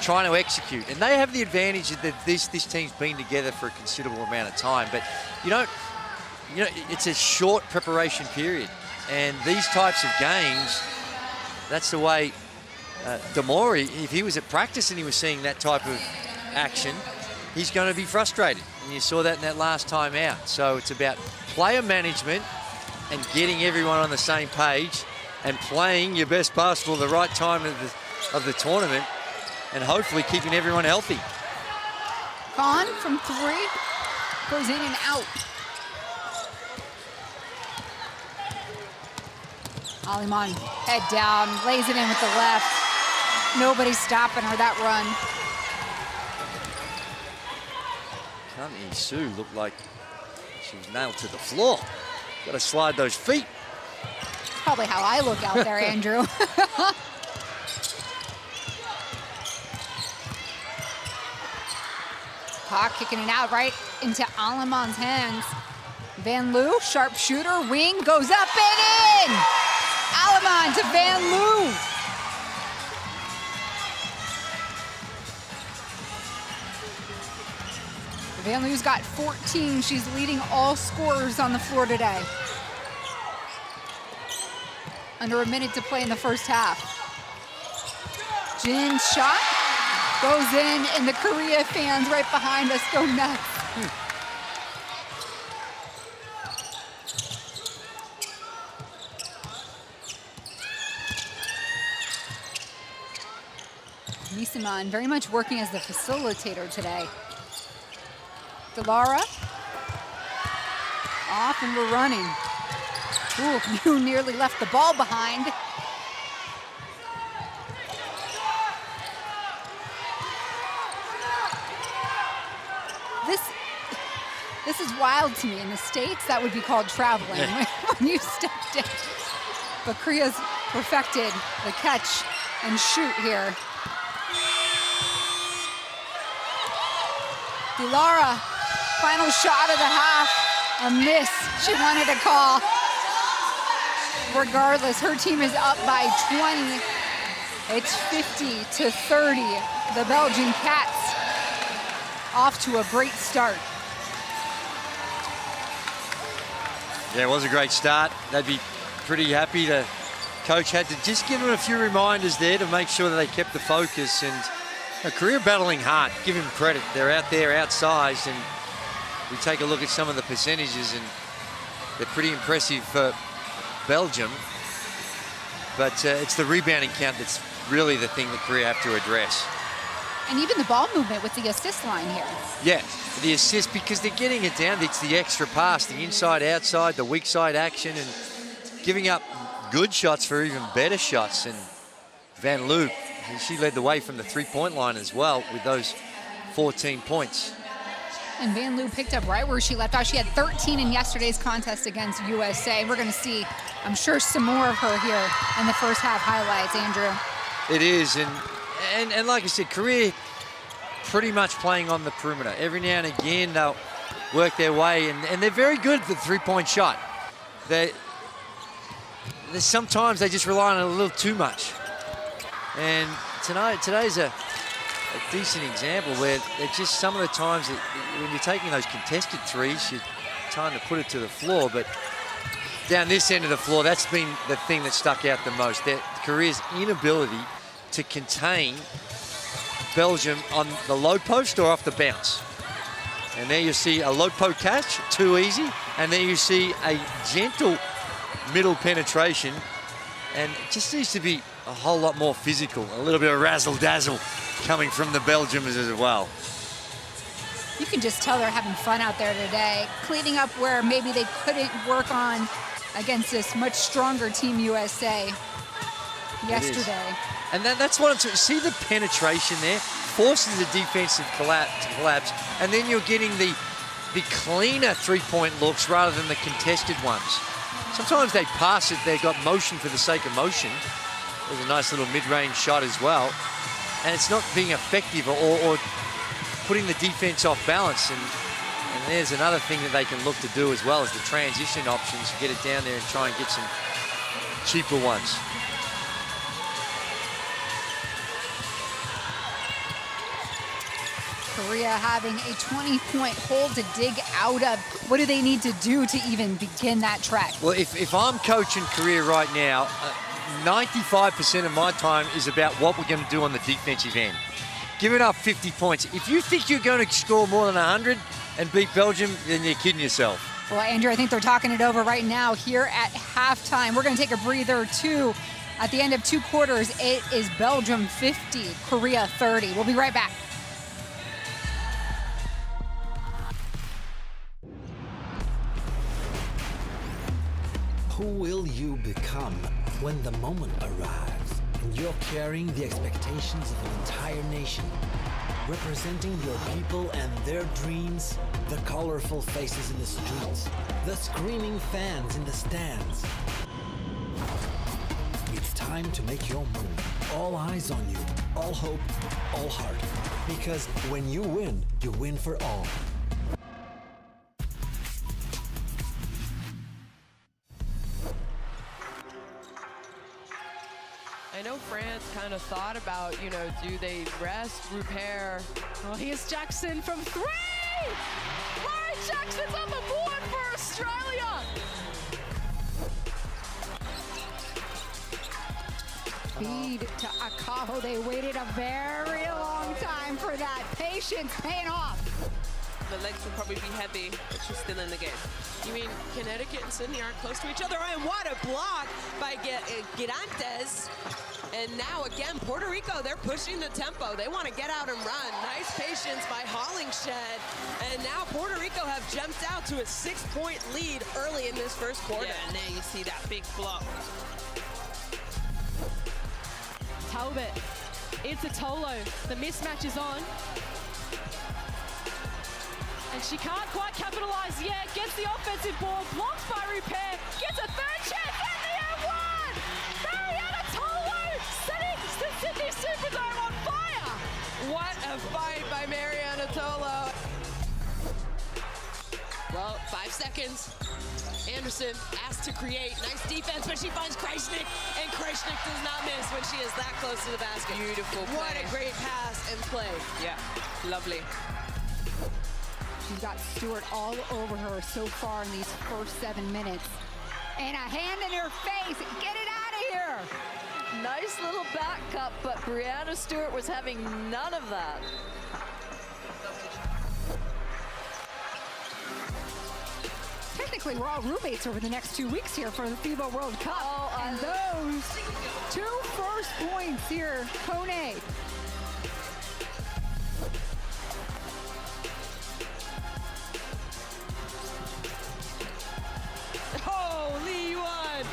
trying to execute. And they have the advantage that this team's been together for a considerable amount of time, but you know, it's a short preparation period, and these types of games, that's the way Demori, if he was at practice and he was seeing that type of action, he's going to be frustrated. And you saw that in that last time out. So it's about player management and getting everyone on the same page and playing your best basketball at the right time of the tournament and hopefully keeping everyone healthy. Khan from 3 goes in and out. Aliman, head down, lays it in with the left. Nobody's stopping her that run. Kang Su looked like she was nailed to the floor. Got to slide those feet. That's probably how I look out there, Andrew. Park kicking it out right into Aliman's hands. Van Loo, sharp shooter, wing, goes up and in! Aliman to Van Loo. Van Loo's got 14. She's leading all scorers on the floor today. Under a minute to play in the first half. Jin's shot goes in, and the Korea fans right behind us go nuts. Nisimon very much working as the facilitator today. Delara off, and we're running. Ooh, you nearly left the ball behind. This is wild to me. In the States, that would be called traveling when you stepped in. But Korea's perfected the catch and shoot here. Delara, final shot of the half, a miss. She wanted a call. Regardless, her team is up by 20. It's 50-30. The Belgian Cats off to a great start. Yeah, it was a great start. They'd be pretty happy. The coach had to just give them a few reminders there to make sure that they kept the focus. And Korea battling hard. Give him credit. They're out there outsized, and we take a look at some of the percentages, and they're pretty impressive for Belgium. But it's the rebounding count that's really the thing that Korea have to address. And even the ball movement with the assist line here. Yeah, the assist, because they're getting it down. It's the extra pass, the inside, outside, the weak side action, and giving up good shots for even better shots. And Van Loo, she led the way from the three-point line as well with those 14 points. And Van Loo picked up right where she left off. She had 13 in yesterday's contest against USA. We're going to see, I'm sure, some more of her here in the first half highlights, Andrew. It is, and like I said, Korea pretty much playing on the perimeter. Every now and again, they'll work their way, and they're very good at the three-point shot. Sometimes they just rely on it a little too much. And today's a decent example where they're just some of the times that when you're taking those contested threes, you're trying to put it to the floor, but down this end of the floor, that's been the thing that stuck out the most. Korea's inability to contain Belgium on the low post or off the bounce. And there you see a low post catch, too easy, and then you see a gentle middle penetration, and it just needs to be a whole lot more physical, a little bit of razzle-dazzle coming from the Belgians as well. You can just tell they're having fun out there today, cleaning up where maybe they couldn't work on against this much stronger Team USA yesterday. And that's what I'm saying. See the penetration there? Forces the defensive collapse, and then you're getting the cleaner three-point looks rather than the contested ones. Sometimes they pass it, they've got motion for the sake of motion. There's a nice little mid-range shot as well. And it's not being effective or putting the defense off balance. And there's another thing that they can look to do as well, is the transition options. Get it down there and try and get some cheaper ones. Korea having a 20-point hole to dig out of. What do they need to do to even begin that trek? Well, if I'm coaching Korea right now, 95% of my time is about what we're going to do on the defensive end. Giving up 50 points. If you think you're going to score more than 100 and beat Belgium, then you're kidding yourself. Well, Andrew, I think they're talking it over right now here at halftime. We're going to take a breather, too. At the end of 2 quarters, it is Belgium 50, Korea 30. We'll be right back. Who will you become when the moment arrives and you're carrying the expectations of an entire nation, representing your people and their dreams, the colorful faces in the streets, the screaming fans in the stands? It's time to make your move. All eyes on you, all hope, all heart. Because when you win for all. I know France kind of thought about, do they rest, repair? Oh, here's Jackson from 3! Lauren Jackson's on the board for Australia! Feed to Akaho. They waited a very long time for that. Patience paying off. The legs will probably be heavy, but she's still in the game. You mean Connecticut and Sydney aren't close to each other? And what a block by Girantes. And now again, Puerto Rico, they're pushing the tempo. They want to get out and run. Nice patience by Hollingshed. And now Puerto Rico have jumped out to a 6-point lead early in this first quarter. Yeah, and there you see that big block. Talbot, it's a Tolo. The mismatch is on. And she can't quite capitalize yet. Gets the offensive ball, blocked by Repair. Gets a third chance and the N1! Mariana Tolo setting the Sydney Superdome on fire! What a fight by Mariana Tolo. Well, 5 seconds. Anderson asked to create. Nice defense, but she finds Kreisnick, and Kreisnick does not miss when she is that close to the basket. Beautiful play. What a great pass and play. Yeah, lovely. She's got Stewart all over her so far in these first 7 minutes. And a hand in her face. Get it out of here. Nice little back cut, but Brianna Stewart was having none of that. Technically, we're all roommates over the next 2 weeks here for the FIBA World Cup. Oh, and those 2 first points here, Kone. Oh, Lee Yuan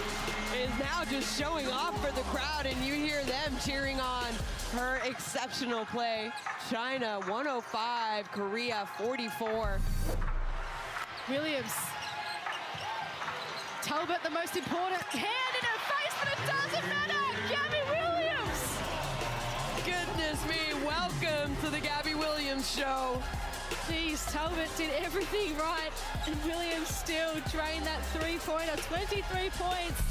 is now just showing off for the crowd, and you hear them cheering on her exceptional play. China 105, Korea 44. Williams. Talbot, the most important hand in her face, but it doesn't matter. Gabby Williams. Goodness me, welcome to the Gabby Williams show. Geez, Talbot did everything right, and Williams still drained that three-pointer, 23 points.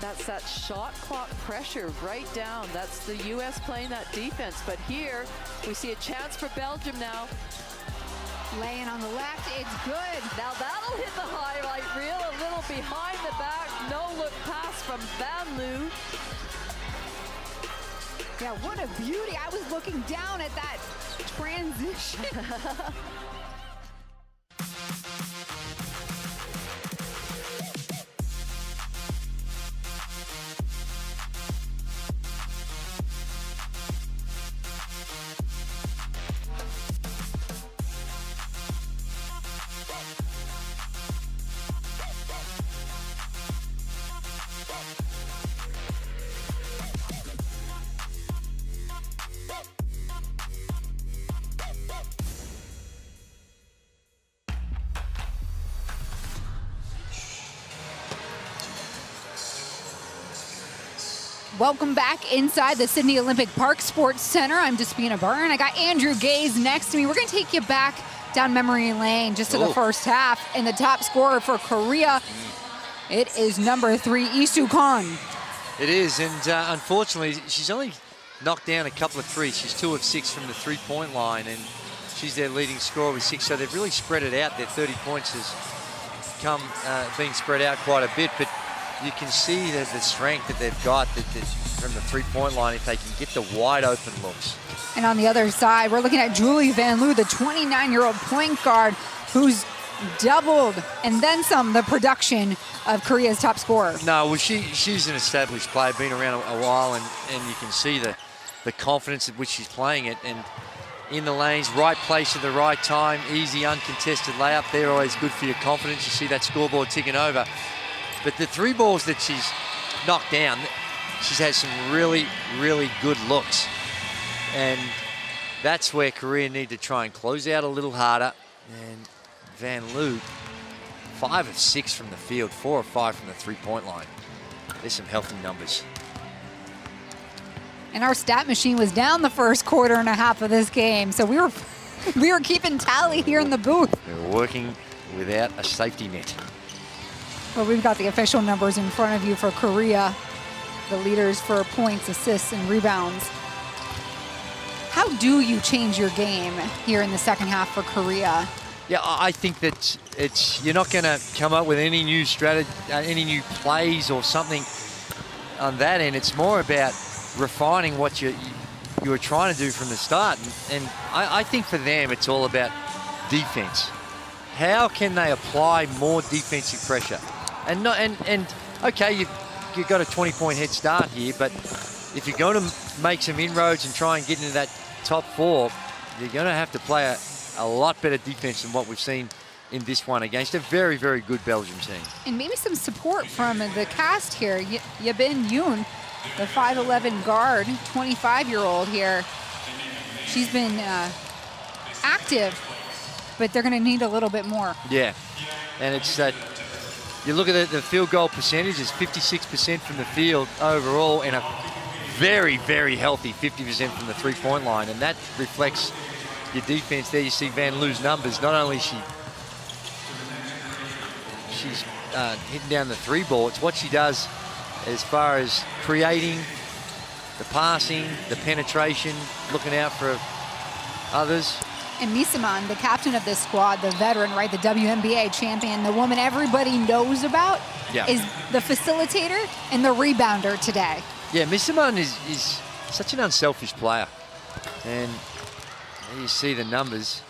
That's that shot clock pressure right down. That's the U.S. playing that defense. But here, we see a chance for Belgium now. Laying on the left, it's good. Now that'll hit the highlight reel, a little behind the back, no-look pass from Van Loo. Yeah, what a beauty. I was looking down at that transition. Welcome back inside the Sydney Olympic Park Sports Center. I'm Despina Byrne. I got Andrew Gaze next to me. We're going to take you back down memory lane just to the first half. And the top scorer for Korea, it is number 3, Isu Khan. It is, and unfortunately, she's only knocked down a couple of threes. She's 2 of 6 from the three-point line, and she's their leading scorer with 6. So they've really spread it out. Their 30 points has come being spread out quite a bit, but you can see that the strength that they've got from the three-point line if they can get the wide-open looks. And on the other side, we're looking at Julie Van Loo, the 29-year-old point guard who's doubled and then some the production of Korea's top scorer. No, well, she's an established player, been around a while, and you can see the confidence at which she's playing it. And in the lanes, right place at the right time, easy, uncontested layup. They're always good for your confidence. You see that scoreboard ticking over. But the 3 balls that she's knocked down, she's had some really, really good looks. And that's where Korea need to try and close out a little harder. And Van Loo, 5 of 6 from the field, 4 of 5 from the three-point line. There's some healthy numbers. And our stat machine was down the first quarter and a half of this game. So we were keeping tally here in the booth. We're working without a safety net. Well, we've got the official numbers in front of you for Korea, the leaders for points, assists, and rebounds. How do you change your game here in the second half for Korea? Yeah, I think that you're not going to come up with any new strategy, any new plays or something on that end. It's more about refining what you were trying to do from the start. And I think for them, it's all about defense. How can they apply more defensive pressure? And okay, you've got a 20-point head start here, but if you're going to make some inroads and try and get into that top 4, you're going to have to play a lot better defense than what we've seen in this one against a very, very good Belgium team. And maybe some support from the cast here. Yabin Yoon, the 5'11" guard, 25-year-old here. She's been active, but they're going to need a little bit more. Yeah, and it's that you look at the field goal percentage, it's 56% from the field overall, and a very, very healthy 50% from the three-point line, and that reflects your defense there. You see Van Loo's numbers. Not only she's hitting down the 3 ball, it's what she does as far as creating, the passing, the penetration, looking out for others. And Misaman, the captain of this squad, the veteran, right, the WNBA champion, the woman everybody knows about, is the facilitator and the rebounder today. Yeah, Misaman is such an unselfish player. And you see the numbers,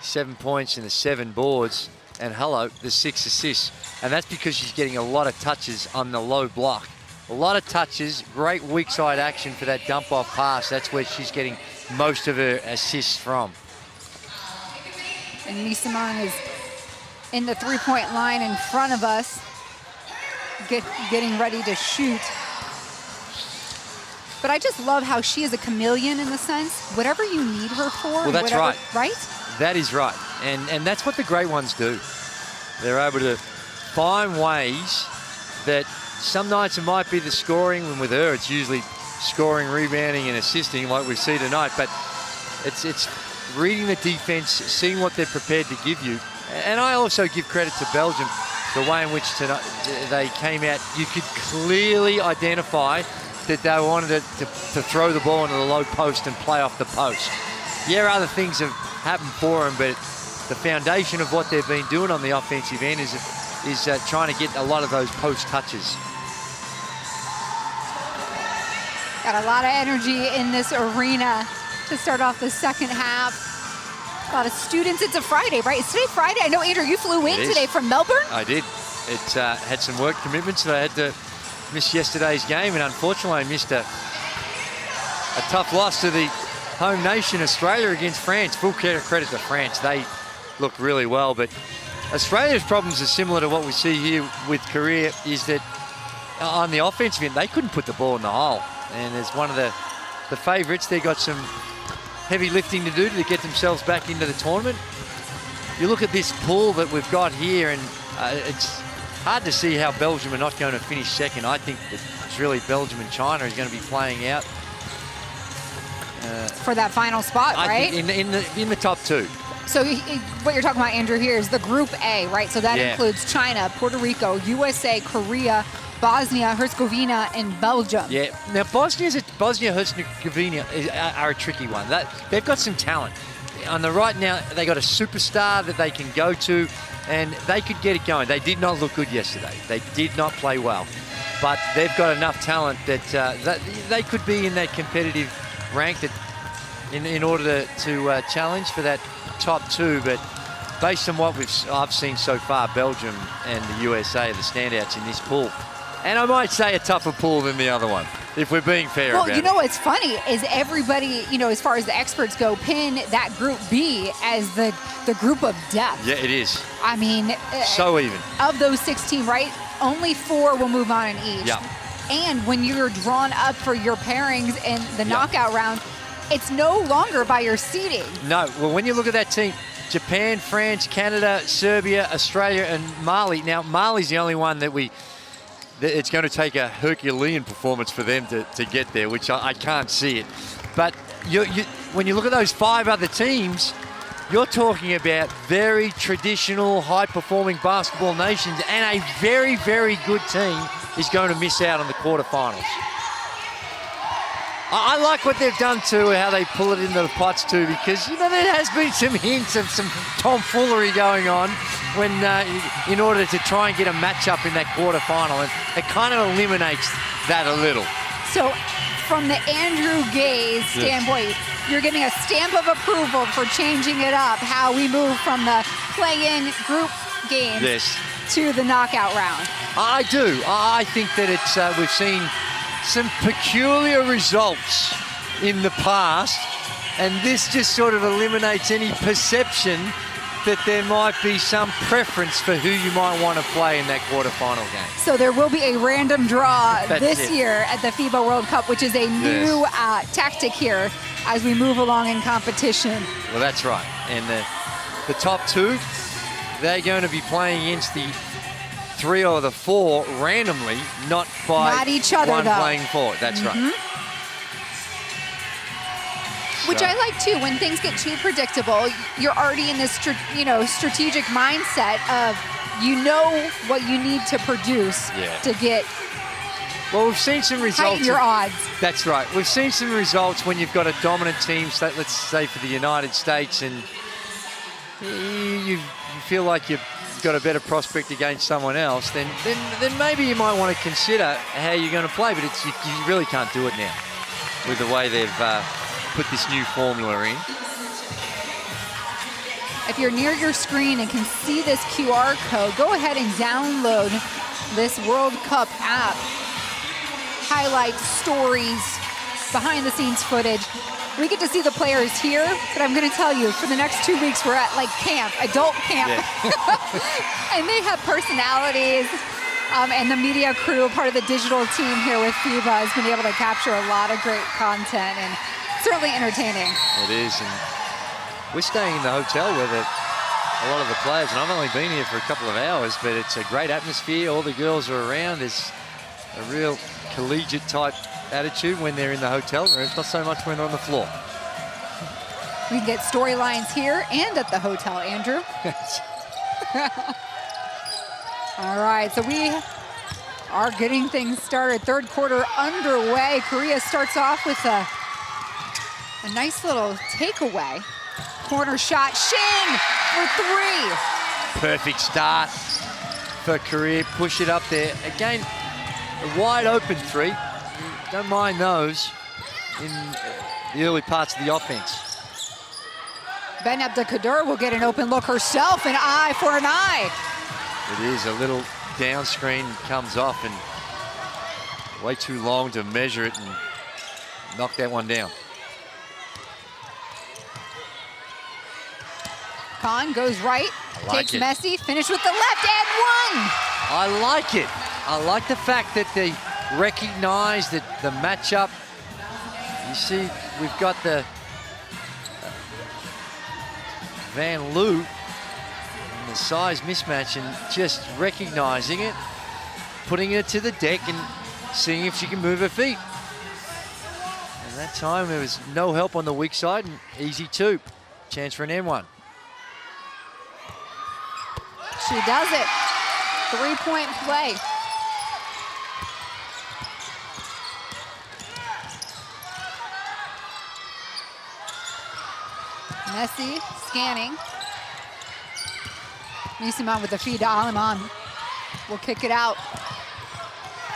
7 points and the 7 boards, and the 6 assists. And that's because she's getting a lot of touches on the low block. A lot of touches, great weak side action for that dump off pass. That's where she's getting most of her assists from. And Misaman is in the 3-point line in front of us, getting ready to shoot. But I just love how she is a chameleon in the sense, whatever you need her for. Well, that's right. Right? That is right. And that's what the great ones do. They're able to find ways that some nights it might be the scoring, and with her it's usually scoring, rebounding and assisting like we see tonight. But it's reading the defense, seeing what they're prepared to give you. And I also give credit to Belgium, the way in which tonight they came out. You could clearly identify that they wanted to throw the ball into the low post and play off the post. Yeah, other things have happened for them, but the foundation of what they've been doing on the offensive end is trying to get a lot of those post touches. Got a lot of energy in this arena to start off the second half. A lot of students. It's a Friday, right? It's today Friday. I know, Andrew, you flew in today from Melbourne. I did. It had some work commitments that I had to miss yesterday's game, and unfortunately I missed a tough loss to the home nation, Australia, against France. Full credit to France. They looked really well, but Australia's problems are similar to what we see here with Korea, is that on the offensive end, they couldn't put the ball in the hole. And as one of the favourites, they got some heavy lifting to do to get themselves back into the tournament. You look at this pool that we've got here, and it's hard to see how Belgium are not going to finish second. I think that it's really Belgium and China is going to be playing out for that final spot, right? In the top 2. So what you're talking about, Andrew, here is the Group A, right? So that includes China, Puerto Rico, USA, Korea, Bosnia, Herzegovina, and Belgium. Yeah. Now Bosnia-Herzegovina are a tricky one. They've got some talent. On the right now, they got a superstar that they can go to, and they could get it going. They did not look good yesterday. They did not play well, but they've got enough talent that they could be in that competitive rank that in order to challenge for that top 2. But based on what I've seen so far, Belgium and the USA are the standouts in this pool. And I might say a tougher pool than the other one, if we're being fair about it. Well, you know what's funny is everybody, as far as the experts go, pin that Group B as the group of death. Yeah, it is. I mean, so even. Of those 16, right, only 4 will move on in each. Yeah. And when you're drawn up for your pairings in the knockout round, it's no longer by your seeding. No. Well, when you look at that team, Japan, France, Canada, Serbia, Australia, and Mali. Now, Mali's the only one that it's going to take a Herculean performance for them to get there, which I can't see it. But when you look at those 5 other teams, you're talking about very traditional, high-performing basketball nations, and a very, very good team is going to miss out on the quarterfinals. I like what they've done too, how they pull it into the pots too, because there has been some hints of some tomfoolery going on in order to try and get a matchup in that quarterfinal, and it kind of eliminates that a little. So from the Andrew Gaze standpoint, you're giving a stamp of approval for changing it up, how we move from the play-in group games to the knockout round. I do. I think that it's we've seen some peculiar results in the past, and this just sort of eliminates any perception that there might be some preference for who you might want to play in that quarterfinal game. So there will be a random draw That's this it. year at the FIBA World Cup, which is a new tactic here as we move along in competition. Well, that's right. And the top two, they're going to be playing against the 3 or the 4 randomly, not by each other, one though. playing forward. That's right. Which I like too. When things get too predictable, you're already in this, strategic mindset of what you need to produce to get. Well, we've seen some results. Tighten your odds. That's right. We've seen some results when you've got a dominant team, let's say for the United States, and you feel like you've got a better prospect against someone else, then maybe you might want to consider how you're going to play. But you really can't do it now with the way they've put this new formula in. If you're near your screen and can see this QR code, go ahead and download this World Cup app. Highlights, stories, behind-the-scenes footage. We get to see the players here, but I'm going to tell you, for the next 2 weeks, we're at camp, adult camp. And they have personalities. And the media crew, part of the digital team here with FIBA, has been able to capture a lot of great content and certainly entertaining. It is, and we're staying in the hotel where a lot of the players, and I've only been here for a couple of hours, but it's a great atmosphere. All the girls are around. There's a real collegiate type attitude when they're in the hotel room. It's not so much when they're on the floor. We can get storylines here and at the hotel, Andrew. All right, so we are getting things started. Third quarter underway. Korea starts off with a nice little takeaway. Corner shot, Shin for 3. Perfect start for Korea. Push it up there. Again, a wide open 3. Don't mind those in the early parts of the offense. Ben Abdelkader will get an open look herself, an eye for an eye. It is a little down screen, comes off, and way too long to measure it and knock that one down. Khan goes right, takes Messi, finish with the left, and 1. I like it. I like the fact that they recognize that the matchup. You see, we've got the Van Loo and the size mismatch, and just recognizing it, putting it to the deck and seeing if she can move her feet. And that time there was no help on the weak side, and easy 2. Chance for an N1. She does it. 3-point play. Messi scanning. Nisiman with the feed to Aliman. Will kick it out.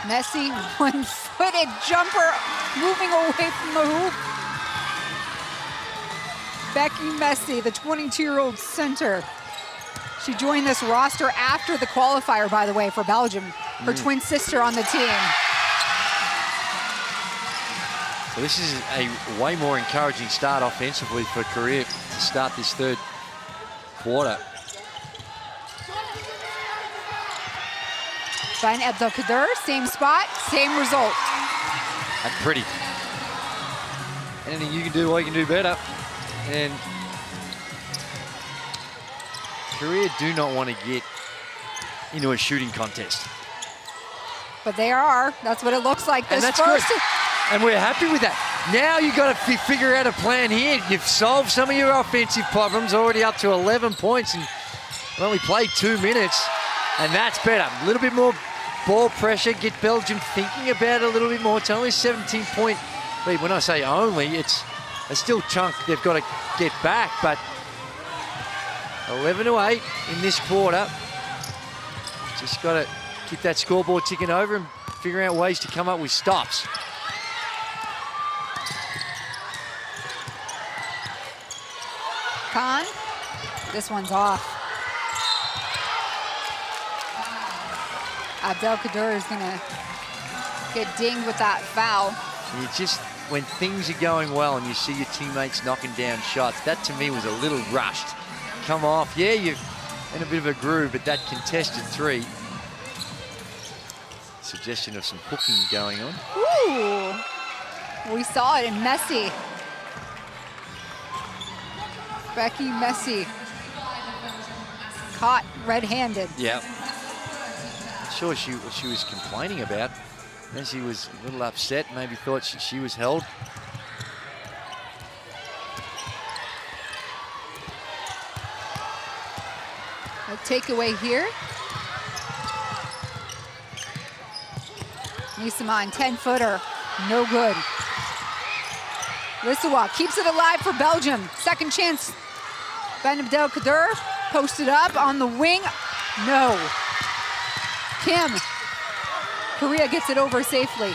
Messi, one-footed jumper, moving away from the hoop. Becky Messi, the 22-year-old center. She joined this roster after the qualifier, by the way, for Belgium. Her twin sister on the team. So this is a way more encouraging start offensively for Korea to start this third quarter. Ben Abdelkader, same spot, same result. That's pretty. Anything you can do, well, you can do better. And Korea do not want to get into a shooting contest. But they are. That's what it looks like. And that's good. And we're happy with that. Now you've got to figure out a plan here. You've solved some of your offensive problems, already up to 11 points, and only played 2 minutes. And that's better. A little bit more ball pressure. Get Belgium thinking about it a little bit more. It's only a 17-point lead. When I say only, it's a still chunk they've got to get back. But 11-8 in this quarter. Just got to keep that scoreboard ticking over and figuring out ways to come up with stops. Khan, this one's off. Abdelkader is gonna get dinged with that foul. You just, when things are going well and you see your teammates knocking down shots, that to me was a little rushed. Come off, yeah, you're in a bit of a groove, but that contested three. Suggestion of some hooking going on. Ooh, we saw it in Messi. Becky Messi caught red-handed. Yeah. Sure, what she was complaining about. Messi was a little upset, maybe thought she was held. A takeaway here. Nisaman, 10-footer, no good. Lissawa keeps it alive for Belgium. Second chance. Ben Abdelkader posted up on the wing. No. Kim. Korea gets it over safely.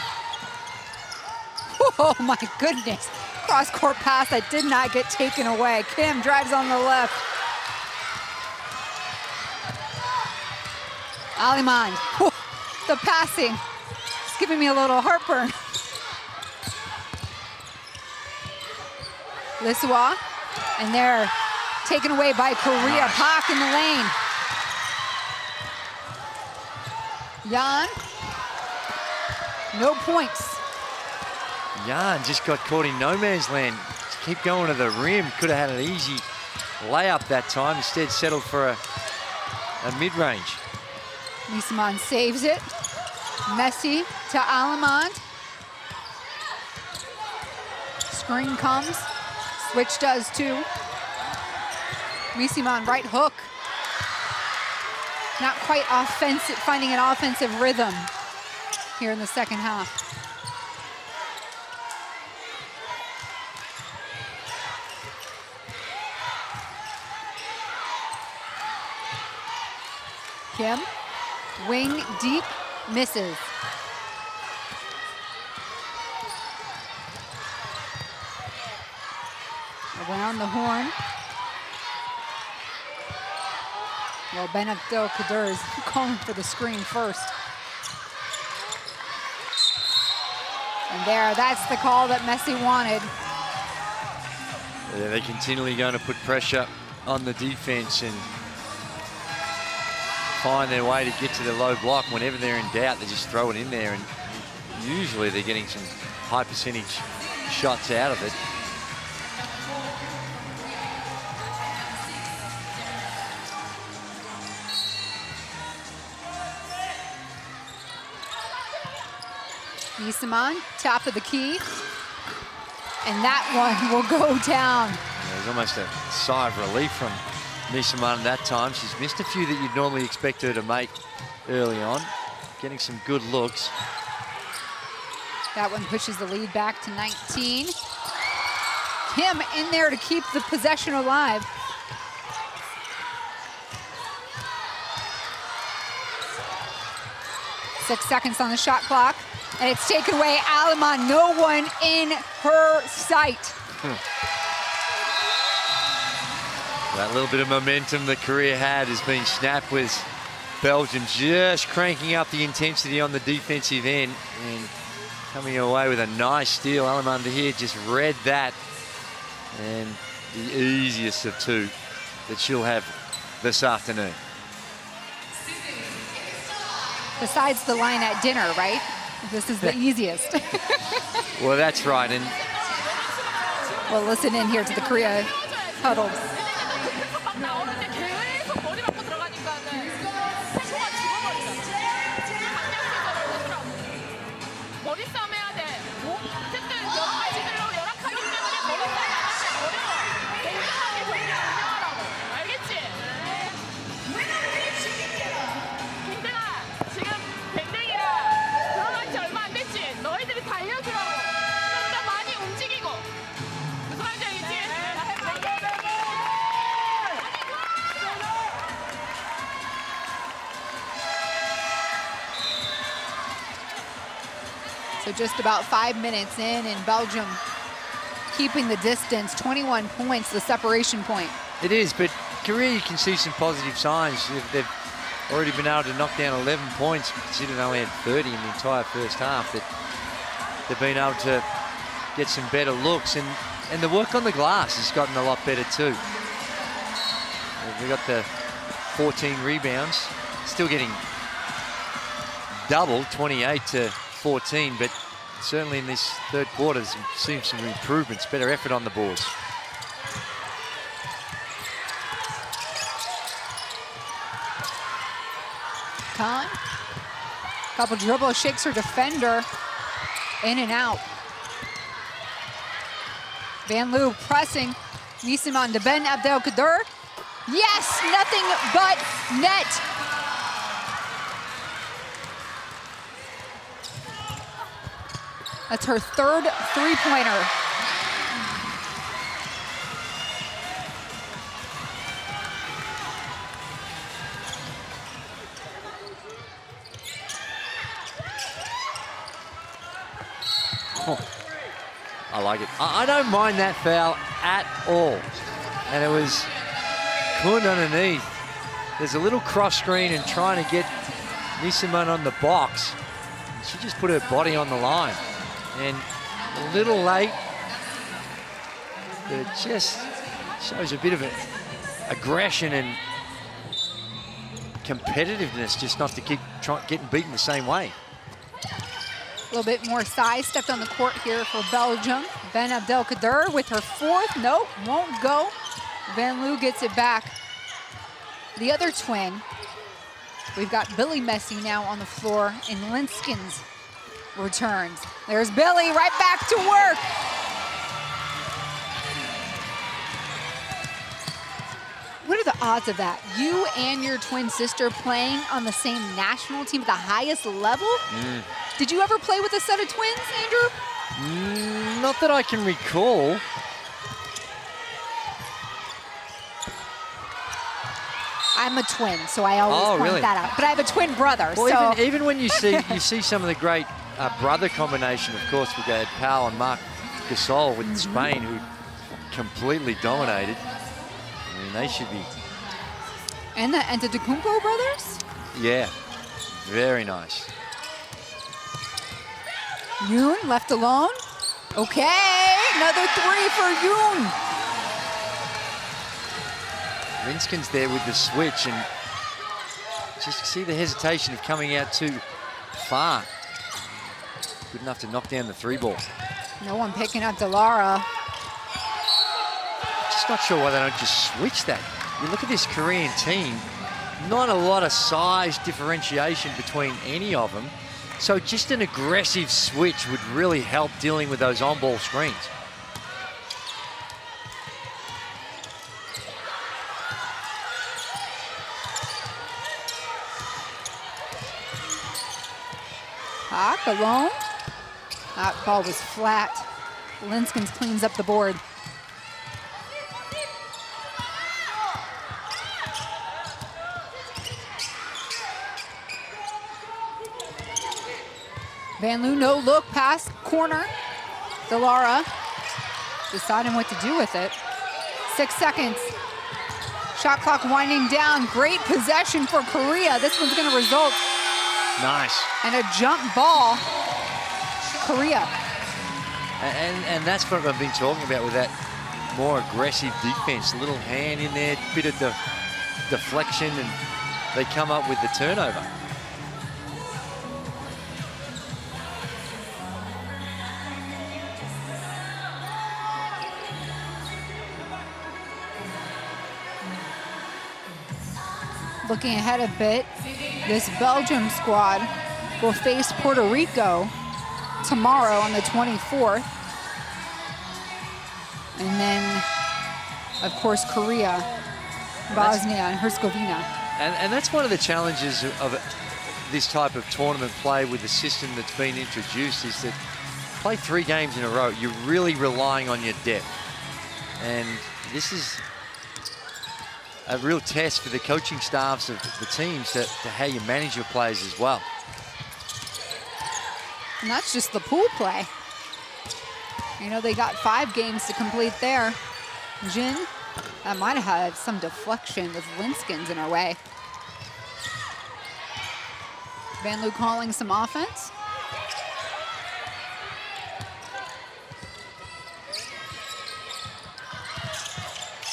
Oh my goodness. Cross-court pass that did not get taken away. Kim drives on the left. Aliman. The passing. It's giving me a little heartburn. Lissawa, and they're taken away by Korea. Pak in the lane. Jan, no points. Jan just got caught in no man's land. Just keep going to the rim. Could have had an easy layup that time. Instead settled for a mid-range. Nisaman saves it. Messi to Alamand. Screen comes. Switch does too. Nisaman right hook. Not quite offensive, finding an offensive rhythm here in the second half. Kim, wing deep, misses. Around the horn. Well, Ben Abdelkader is calling for the screen first. And there, that's the call that Messi wanted. Yeah, they're continually going to put pressure on the defense and find their way to get to the low block. Whenever they're in doubt, they just throw it in there, and usually they're getting some high percentage shots out of it. Nisaman, top of the key. And that one will go down. Yeah, there's almost a sigh of relief from Nisaman that time. She's missed a few that you'd normally expect her to make early on. Getting some good looks. That one pushes the lead back to 19. Kim in there to keep the possession alive. Six seconds on the shot clock. And it's taken away. Alaman, no one in her sight. That little bit of momentum that Korea had is being snapped with Belgium just cranking up the intensity on the defensive end and coming away with a nice steal. Alaman here just read that, and the easiest of two that she'll have this afternoon. Besides the line at dinner, right? This is the easiest. Well, that's right. And we'll listen in here to the Korea huddle. So just about 5 minutes in, and Belgium keeping the distance, 21 points, the separation point. It is, but Korea, you can see some positive signs. They've already been able to knock down 11 points, considering they only had 30 in the entire first half. That they've been able to get some better looks, and the work on the glass has gotten a lot better too. We got the 14 rebounds, still getting double, 28 to 14, but certainly in this third quarter, there's seen some improvements, better effort on the boards. Khan, couple dribbles, shakes her defender, in and out. Van Loo pressing, Nisimon to Ben Abdelkader. Yes, nothing but net. That's her third three-pointer. I like it. I don't mind that foul at all. And it was Kuhn underneath. There's a little cross screen and trying to get Nisimon on the box. She just put her body on the line. And a little late, but it just shows a bit of aggression and competitiveness, just not to keep getting beaten the same way. A little bit more size stepped on the court here for Belgium. Ben Abdelkader with her fourth. Nope, won't go. Van Loo gets it back. The other twin, we've got Billy Messi now on the floor, and Linskens returns. There's Billy right back to work. What are the odds of that? You and your twin sister playing on the same national team at the highest level? Did you ever play with a set of twins, Andrew? Not that I can recall. I'm a twin, so I always point that out. But I have a twin brother, well, so. even when you see some of the great brother combination, of course, we had Pau and Marc Gasol with Spain, who completely dominated. I mean, they should be. And the Antetokounmpo brothers? Yeah, very nice. Yoon left alone. Okay, another three for Yoon. Linskin's there with the switch, and just see the hesitation of coming out too far. Good enough to knock down the three ball. No one picking up Delara. Just not sure why they don't just switch that. You look at this Korean team, not a lot of size differentiation between any of them. So just an aggressive switch would really help dealing with those on-ball screens. Hawk alone. That ball was flat. Linskens cleans up the board. Van Loo, no look, pass, corner. Delara deciding what to do with it. 6 seconds. Shot clock winding down. Great possession for Korea. This one's going to result. Nice. And a jump ball, Korea. And that's what I've been talking about with that more aggressive defense. A little hand in there, bit of the deflection, and they come up with the turnover. Looking ahead a bit, this Belgium squad will face Puerto Rico tomorrow on the 24th. And then, of course, Korea, Bosnia, and Herzegovina. And that's one of the challenges of this type of tournament play with the system that's been introduced, is that play 3 games in a row, you're really relying on your depth. And this is a real test for the coaching staffs of the teams to how you manage your players as well. And that's just the pool play. You know, they got 5 games to complete there. Jin, that might have had some deflection with Linskins in our way. Van Loo calling some offense.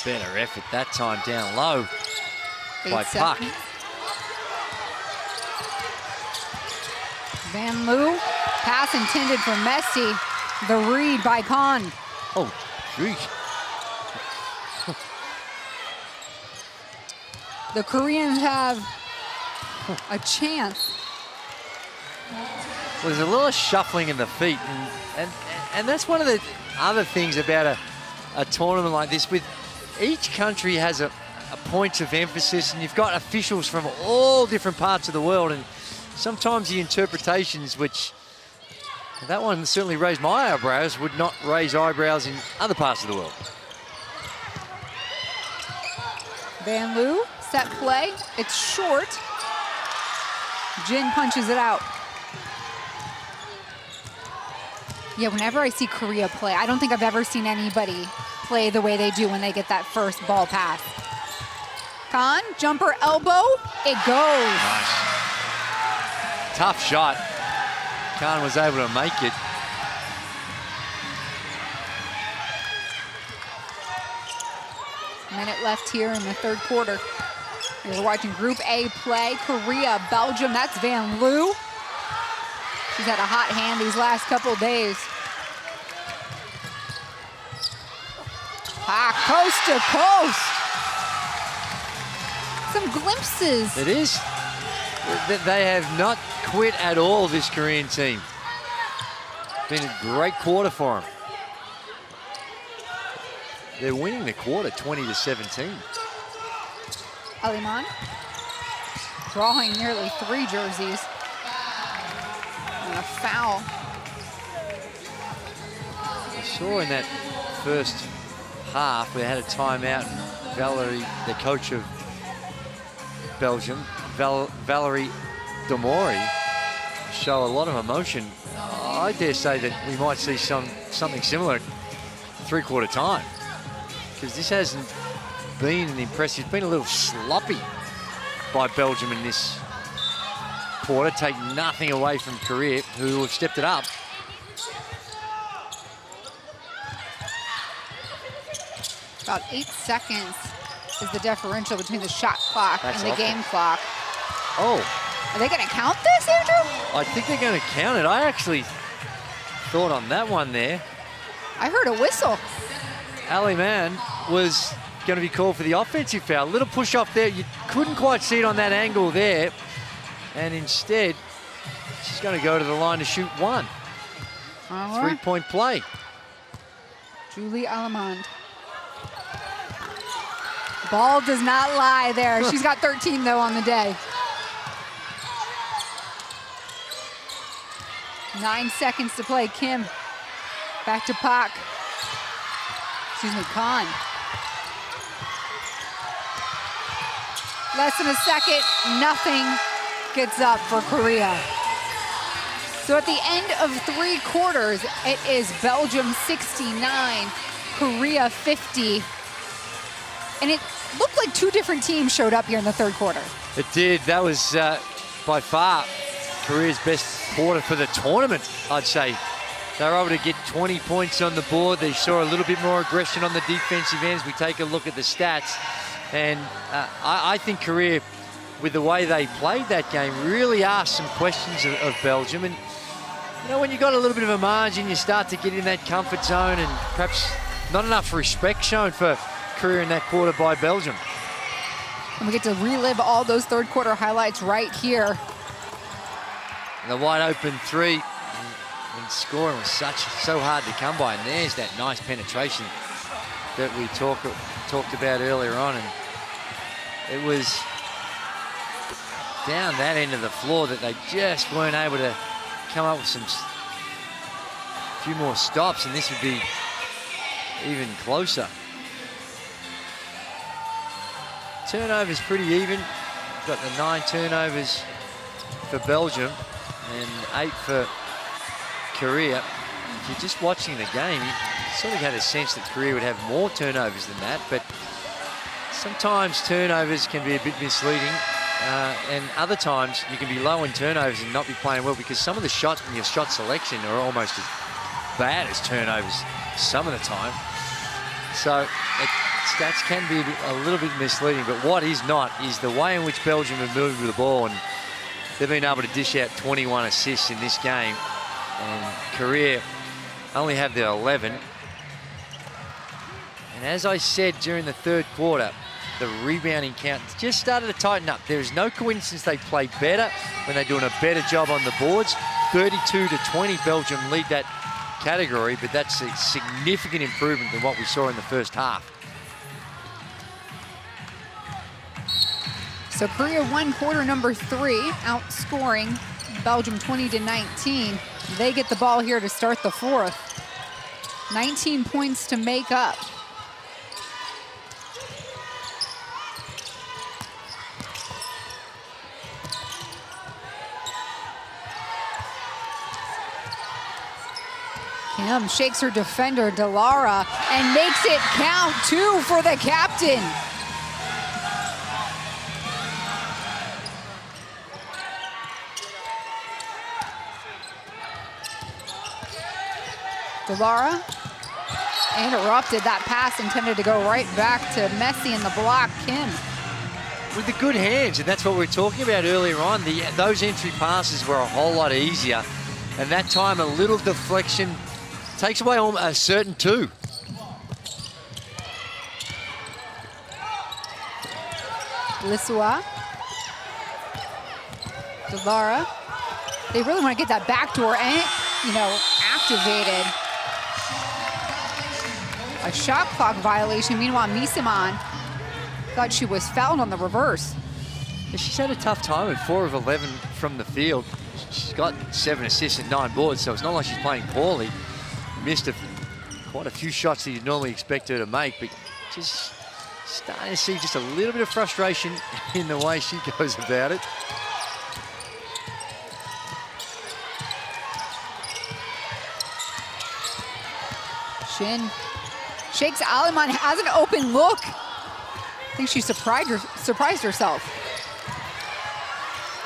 Better effort that time down low 8 by Puck. seconds. Van Loo, pass intended for Messi. The read by Khan. Oh, geez. The Koreans have a chance. Well, there's a little shuffling in the feet, and that's one of the other things about a tournament like this. With each country has a point of emphasis, and you've got officials from all different parts of the world, and sometimes the interpretations, which that one certainly raised my eyebrows, would not raise eyebrows in other parts of the world. Van Loo, set play. It's short. Jin punches it out. Yeah, whenever I see Korea play, I don't think I've ever seen anybody play the way they do when they get that first ball pass. Khan, jumper elbow, it goes. Nice. Tough shot. Khan was able to make it. Minute left here in the third quarter. You're watching Group A play. Korea, Belgium, that's Van Loo. She's had a hot hand these last couple days. Coast to coast. Some glimpses. It is. They have not quit at all, this Korean team. Been a great quarter for them. They're winning the quarter 20-17. Aliman drawing nearly 3 jerseys. And a foul. I saw in that first half, we had a timeout. Valerie, the coach of Belgium, Valerie Domori, show a lot of emotion. I dare say that we might see something similar at 3/4 time, because this hasn't been an impressive. It's been a little sloppy by Belgium in this quarter. Take nothing away from Korea, who have stepped it up. About 8 seconds is the differential between the shot clock and the game clock. Oh. Are they going to count this, Andrew? I think they're going to count it. I actually thought on that one there. I heard a whistle. Ali Mann was going to be called for the offensive foul. A little push off there. You couldn't quite see it on that angle there. And instead, she's going to go to the line to shoot one. All right. 3-point play. Julie Alamand. Ball does not lie there. She's got 13, though, on the day. 9 seconds to play. Kim. Back to Pak. Excuse me, Khan. Less than a second. Nothing gets up for Korea. So at the end of 3 quarters, it is Belgium 69, Korea 50. And it looked like 2 different teams showed up here in the third quarter. It did. That was by far Korea's best quarter for the tournament, I'd say. They were able to get 20 points on the board. They saw a little bit more aggression on the defensive ends. We take a look at the stats. And I think Korea, with the way they played that game, really asked some questions of Belgium. And, you know, when you've got a little bit of a margin, you start to get in that comfort zone, and perhaps not enough respect shown for Korea in that quarter by Belgium. And we get to relive all those third quarter highlights right here. The wide open three, and scoring was so hard to come by. And there's that nice penetration that we talked about earlier on. And it was down that end of the floor that they just weren't able to come up with a few more stops, and this would be even closer. Turnovers pretty even. Got the 9 turnovers for Belgium and 8 for Korea, if you're just watching the game, you sort of had a sense that Korea would have more turnovers than that, but sometimes turnovers can be a bit misleading, and other times you can be low in turnovers and not be playing well because some of the shots in your shot selection are almost as bad as turnovers some of the time. So stats can be a little bit misleading, but what is not is the way in which Belgium have moved with the ball, and they've been able to dish out 21 assists in this game, and Korea only have their 11. And as I said during the third quarter, the rebounding count just started to tighten up. There is no coincidence they play better when they're doing a better job on the boards. 32-20, Belgium lead that category, but that's a significant improvement than what we saw in the first half. So Korea won quarter number 3, outscoring Belgium 20-19. They get the ball here to start the fourth. 19 points to make up. Kim shakes her defender, Delara, and makes it count. 2 for the captain. Delara interrupted that pass, intended to go right back to Messi in the block. Kim. With the good hands, and that's what we were talking about earlier on. Those entry passes were a whole lot easier, and that time a little deflection takes away a certain 2. Lisua. Delara. They really want to get that backdoor and, activated. A shot clock violation. Meanwhile, Misaman thought she was fouled on the reverse. She's had a tough time at 4 of 11 from the field. She's got 7 assists and 9 boards, so it's not like she's playing poorly. Missed quite a few shots that you'd normally expect her to make, but just starting to see just a little bit of frustration in the way she goes about it. Shin shakes Aliman, has an open look. I think she surprised herself.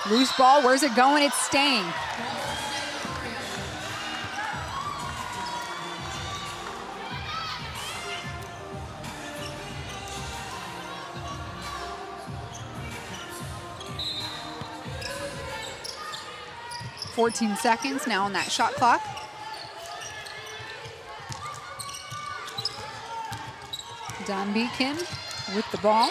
Loose ball, where's it going? It's staying. .14 seconds now on that shot clock. Dambi Kim with the ball.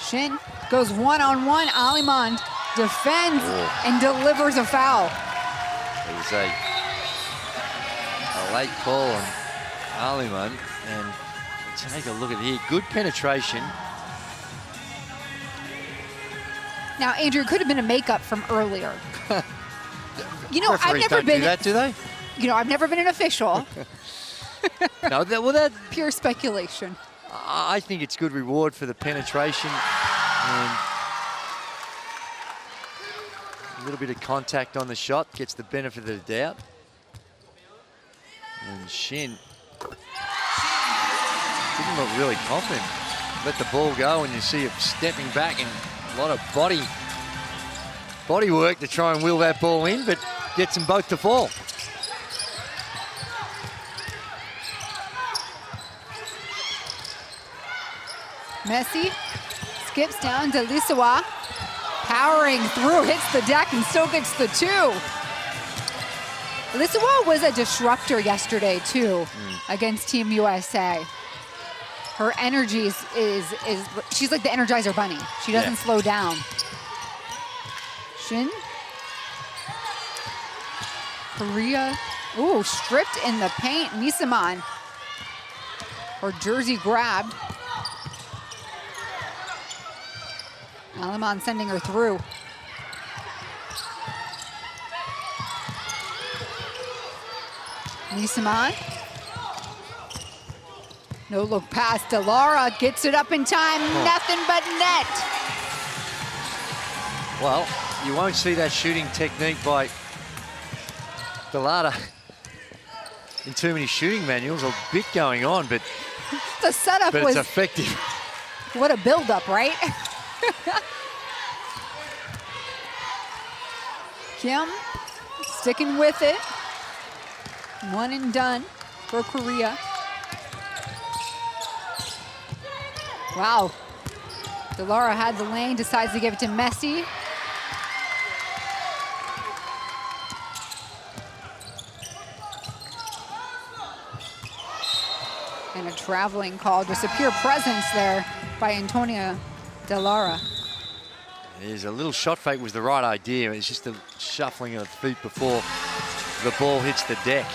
Shin goes one-on-one. Aliman defends and delivers a foul. It was a late call on Aliman, and take a look at here. Good penetration. Now, Andrew, it could have been a makeup from earlier. I've never been. Do that, do they? I've never been an official. No, that pure speculation. I think it's good reward for the penetration and a little bit of contact on the shot gets the benefit of the doubt. And Shin didn't look really confident. Let the ball go, and you see him stepping back and a lot of body work to try and wheel that ball in, but gets them both to fall. Messi skips down to Lisawa, powering through, hits the deck and still gets the 2. Lisawa was a disruptor yesterday too against Team USA. Her energy is she's like the Energizer Bunny. She doesn't slow down. Shin. Korea. Ooh, stripped in the paint. Misaman. Her jersey grabbed. Aliman sending her through. Misaman. No look pass. Delara gets it up in time. Nothing but net. Well, you won't see that shooting technique by Delata in too many shooting manuals. A bit going on, but the setup but was it's effective. What a build-up, right? Kim sticking with it. One and done for Korea. Wow. Delara had the lane, decides to give it to Messi. And a traveling call, just a pure presence there by Antonia Delara. There's a little shot fake was the right idea. It's just the shuffling of the feet before the ball hits the deck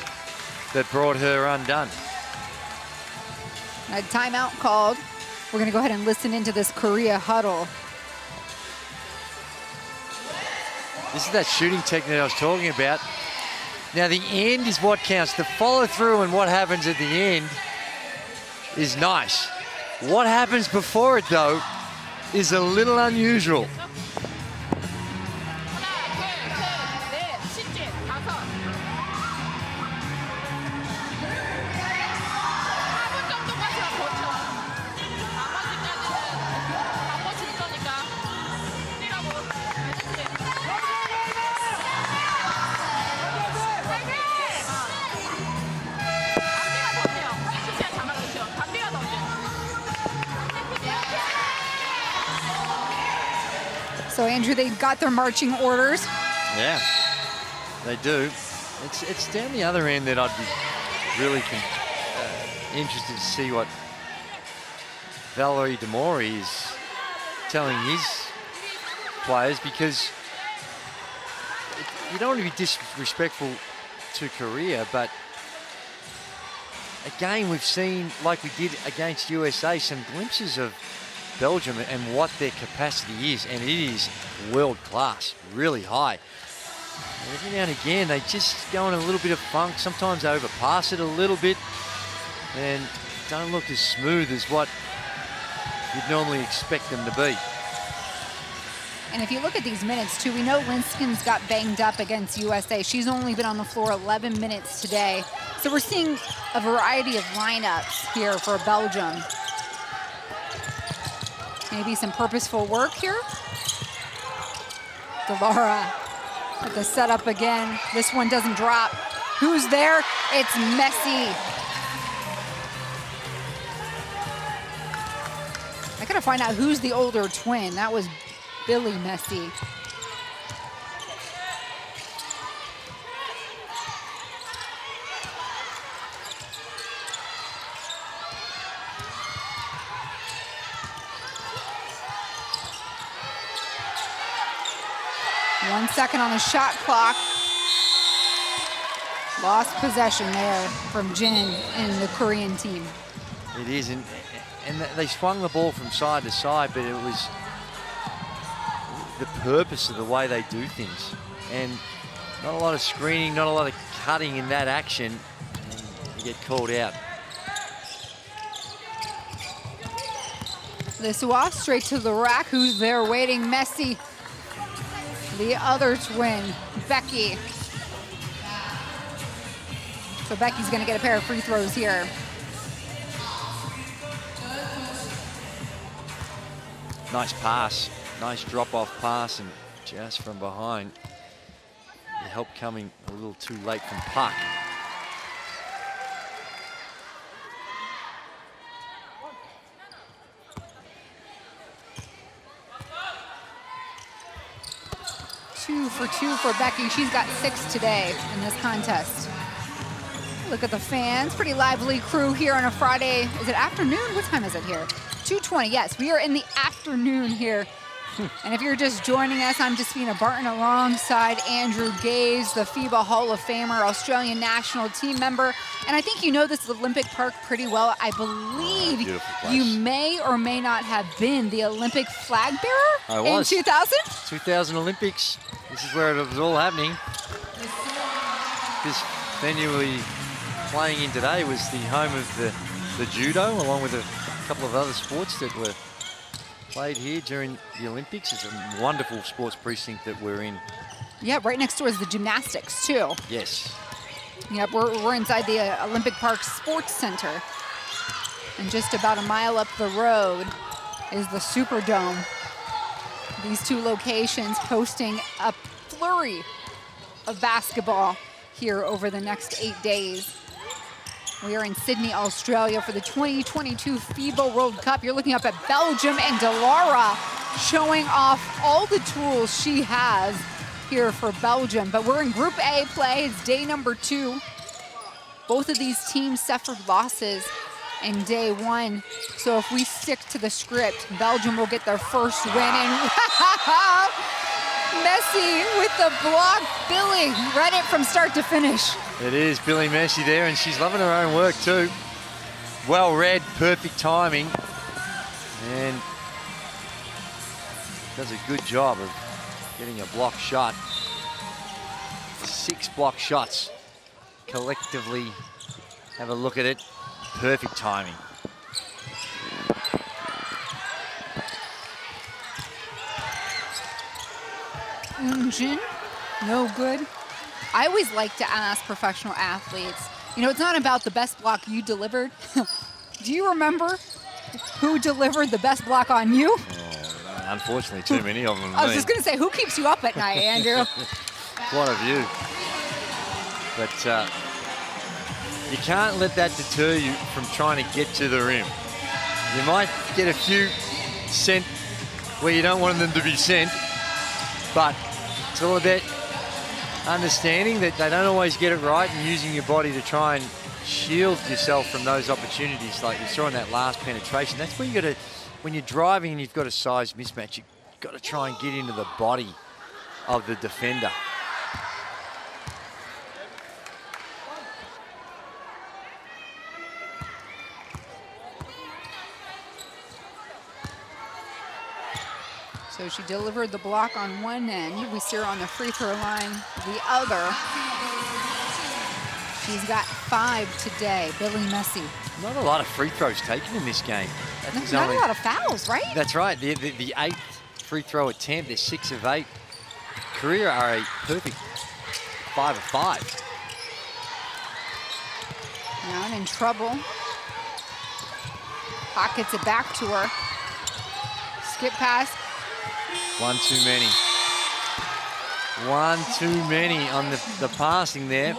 that brought her undone. A timeout called. We're going to go ahead and listen into this Korea huddle. This is that shooting technique I was talking about. Now the end is what counts. The follow through and what happens at the end is nice. What happens before it though is a little unusual. So Andrew, they got their marching orders. Yeah, they do. It's down the other end that I'd be really interested to see what Valerie Demori is telling his players, because you don't want to be disrespectful to Korea, but again, we've seen, like we did against USA, some glimpses of Belgium and what their capacity is, and it is world class, really high. And every now and again, they just go in a little bit of funk. Sometimes overpass it a little bit and don't look as smooth as what you'd normally expect them to be. And if you look at these minutes too, we know Linskin's got banged up against USA. She's only been on the floor 11 minutes today. So we're seeing a variety of lineups here for Belgium. Maybe some purposeful work here. Delara with the setup again. This one doesn't drop. Who's there? It's Messi. I gotta find out who's the older twin. That was Billy Messi. One second on the shot clock. Lost possession there from Jin and the Korean team. It is, and they swung the ball from side to side, but it was the purpose of the way they do things. And not a lot of screening, not a lot of cutting in that action, and you get called out. Lissua straight to the rack. Who's there waiting? Messi. The other twin, Becky. So Becky's gonna get a pair of free throws here. Nice pass, nice drop-off pass, and just from behind. The help coming a little too late from Puck. Two for Becky. She's got 6 today in this contest. Look at the fans. Pretty lively crew here on a Friday. Is it afternoon? What time is it here? 2:20. Yes, we are in the afternoon here. And if you're just joining us, I'm Destina Barton alongside Andrew Gaze, the FIBA Hall of Famer, Australian national team member. And I think you know this Olympic Park pretty well. I believe you may or may not have been the Olympic flag bearer in 2000? 2000 Olympics. This is where it was all happening. This venue we playing in today was the home of the judo, along with a couple of other sports that were played here during the Olympics. It's a wonderful sports precinct that we're in. Yeah, right next door is the gymnastics, too. Yes. Yep, we're inside the Olympic Park Sports Center. And just about a mile up the road is the Superdome. These two locations hosting a flurry of basketball here over the next 8 days. We are in Sydney, Australia for the 2022 FIBA World Cup. You're looking up at Belgium and Delara showing off all the tools she has here for Belgium. But we're in Group A play. It's day number 2. Both of these teams suffered losses in day 1. So if we stick to the script, Belgium will get their first win. And Messi with the block. Billy read it from start to finish. It is Billy Messi there, and she's loving her own work too. Well read, perfect timing, and does a good job of getting a block shot. 6 block shots collectively. Have a look at it. Perfect timing. Unjin, no good. I always like to ask professional athletes, you know, it's not about the best block you delivered. Do you remember who delivered the best block on you? Oh, unfortunately, too many of them. I was just going to say, who keeps you up at night, Andrew? Quite a few. But you can't let that deter you from trying to get to the rim. You might get a few sent where you don't want them to be sent, but it's all about understanding that they don't always get it right and using your body to try and shield yourself from those opportunities like you saw in that last penetration. That's where you got to, when you're driving and you've got a size mismatch, you've got to try and get into the body of the defender. So she delivered the block on one end. We see her on the free throw line the other. She's got 5 today, Billy Messi. Not a lot of free throws taken in this game. Not a lot of fouls, right? That's right. The 8th free throw attempt, they're 6 of 8. Korea are a perfect 5 of 5. Now I'm in trouble. Pockets it back to her. Skip pass. One too many. One too many on the passing there.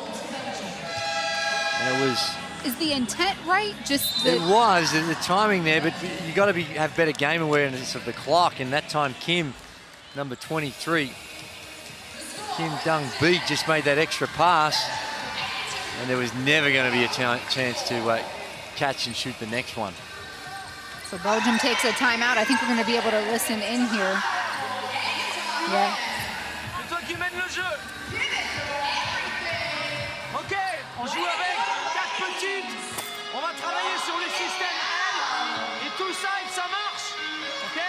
And it was... Is the intent right? Just It was, the timing there, but you got to have better game awareness of the clock. And that time, Kim, number 23, Kim Dong-bi just made that extra pass. And there was never going to be a chance to catch and shoot the next one. So Belgium takes a timeout. I think we're going to be able to listen in here. Yeah. C'est toi qui mène le jeu. Ok, on joue avec 4 petites. On va travailler sur le système L. Et tout ça, et ça marche. Ok.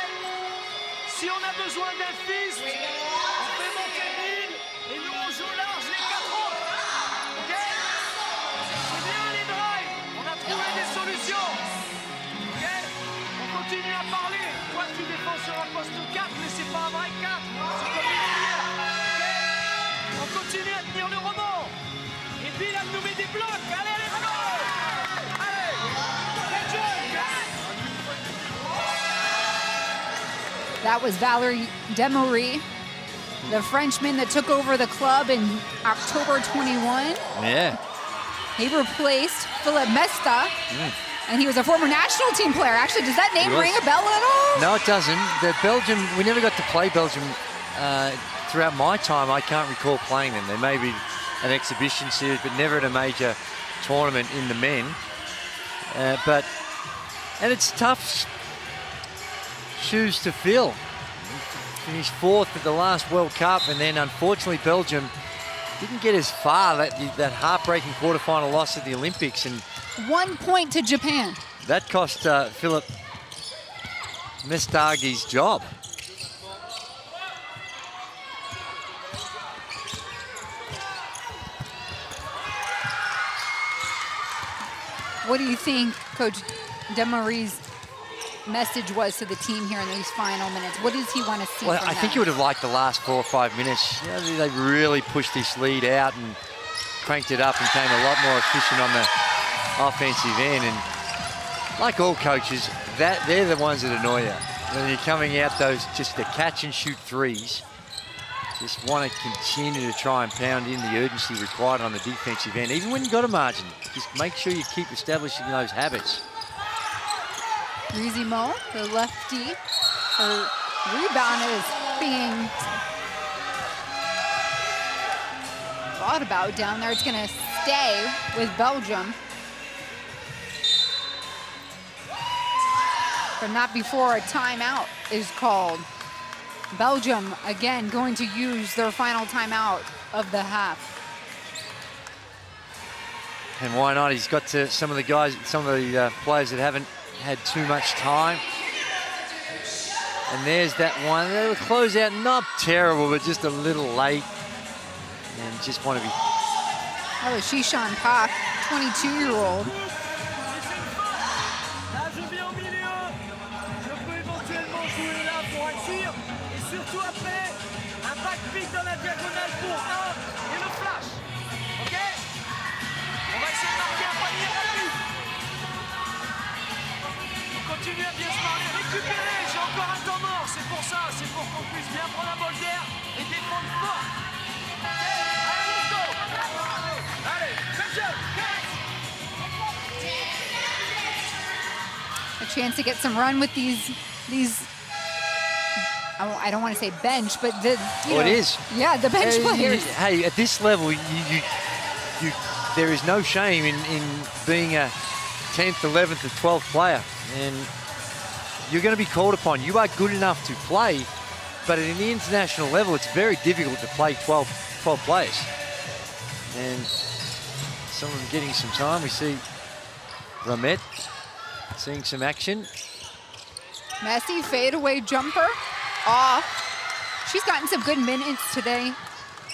Si on a besoin d'un fist, on fait monter une. Et nous, on joue large les 4 autres. Ok. C'est bien les drives. On a trouvé des solutions. Ok. On continue à parler. Toi, tu défends sur un poste 4, mais c'est pas un vrai 4. C'est comme une lumière. Okay. On continue à tenir le rebond. Et puis là, nous met des blocs. Allez, let's go. Allez. Let's go. That was Valerie Demery, the Frenchman that took over the club in October 21. Yeah. He replaced Philip Mesta. And he was a former national team player. Actually, does that name ring a bell at all? No, it doesn't. The Belgium, we never got to play Belgium throughout my time. I can't recall playing them. There may be an exhibition series, but never at a major tournament in the men. And it's tough shoes to fill. Finished 4th at the last World Cup, and then unfortunately Belgium didn't get as far. That heartbreaking quarterfinal loss at the Olympics, and 1 point to Japan. that cost Philip Mestagi's job. What do you think Coach Demery's message was to the team here in these final minutes? What does he want to see Well, from I think them? he would have liked the last 4 or 5 minutes. You know, they really pushed this lead out and cranked it up and came a lot more efficient on the offensive end. And like all coaches, they're the ones that annoy you. When you're coming out those just the catch and shoot threes, just want to continue to try and pound in the urgency required on the defensive end. Even when you've got a margin, just make sure you keep establishing those habits. Rizimo, the lefty, her rebound is being thought about down there. It's going to stay with Belgium. But not before a timeout is called. Belgium, again, going to use their final timeout of the half. And why not? He's got to some of the guys, some of the players that haven't had too much time. And there's that one. The closeout, not terrible, but just a little late. And just want to be... That was Shishan Pak, 22-year-old. Là, je viens au milieu. Je peux éventuellement jouer là pour agir. Et surtout après, un back pick dans la diagonale pour 1 et le flash. OK? On va essayer de marquer un panier rapide. On continue à bien se parler. Récupérer, j'ai encore un temps mort. C'est pour ça, c'est pour qu'on puisse bien prendre un bol d'air et défendre fort. OK? Allez, let's go. Allez, faites jeu. A chance to get some run with these I don't want to say bench, but the it is. Yeah, the bench players. Hey, at this level, there is no shame in being a 10th, 11th, and 12th player, and you're going to be called upon. You are good enough to play, but at the international level, it's very difficult to play 12 players. And some of them getting some time. We see Ramet seeing some action. Messi fadeaway jumper off. She's gotten some good minutes today,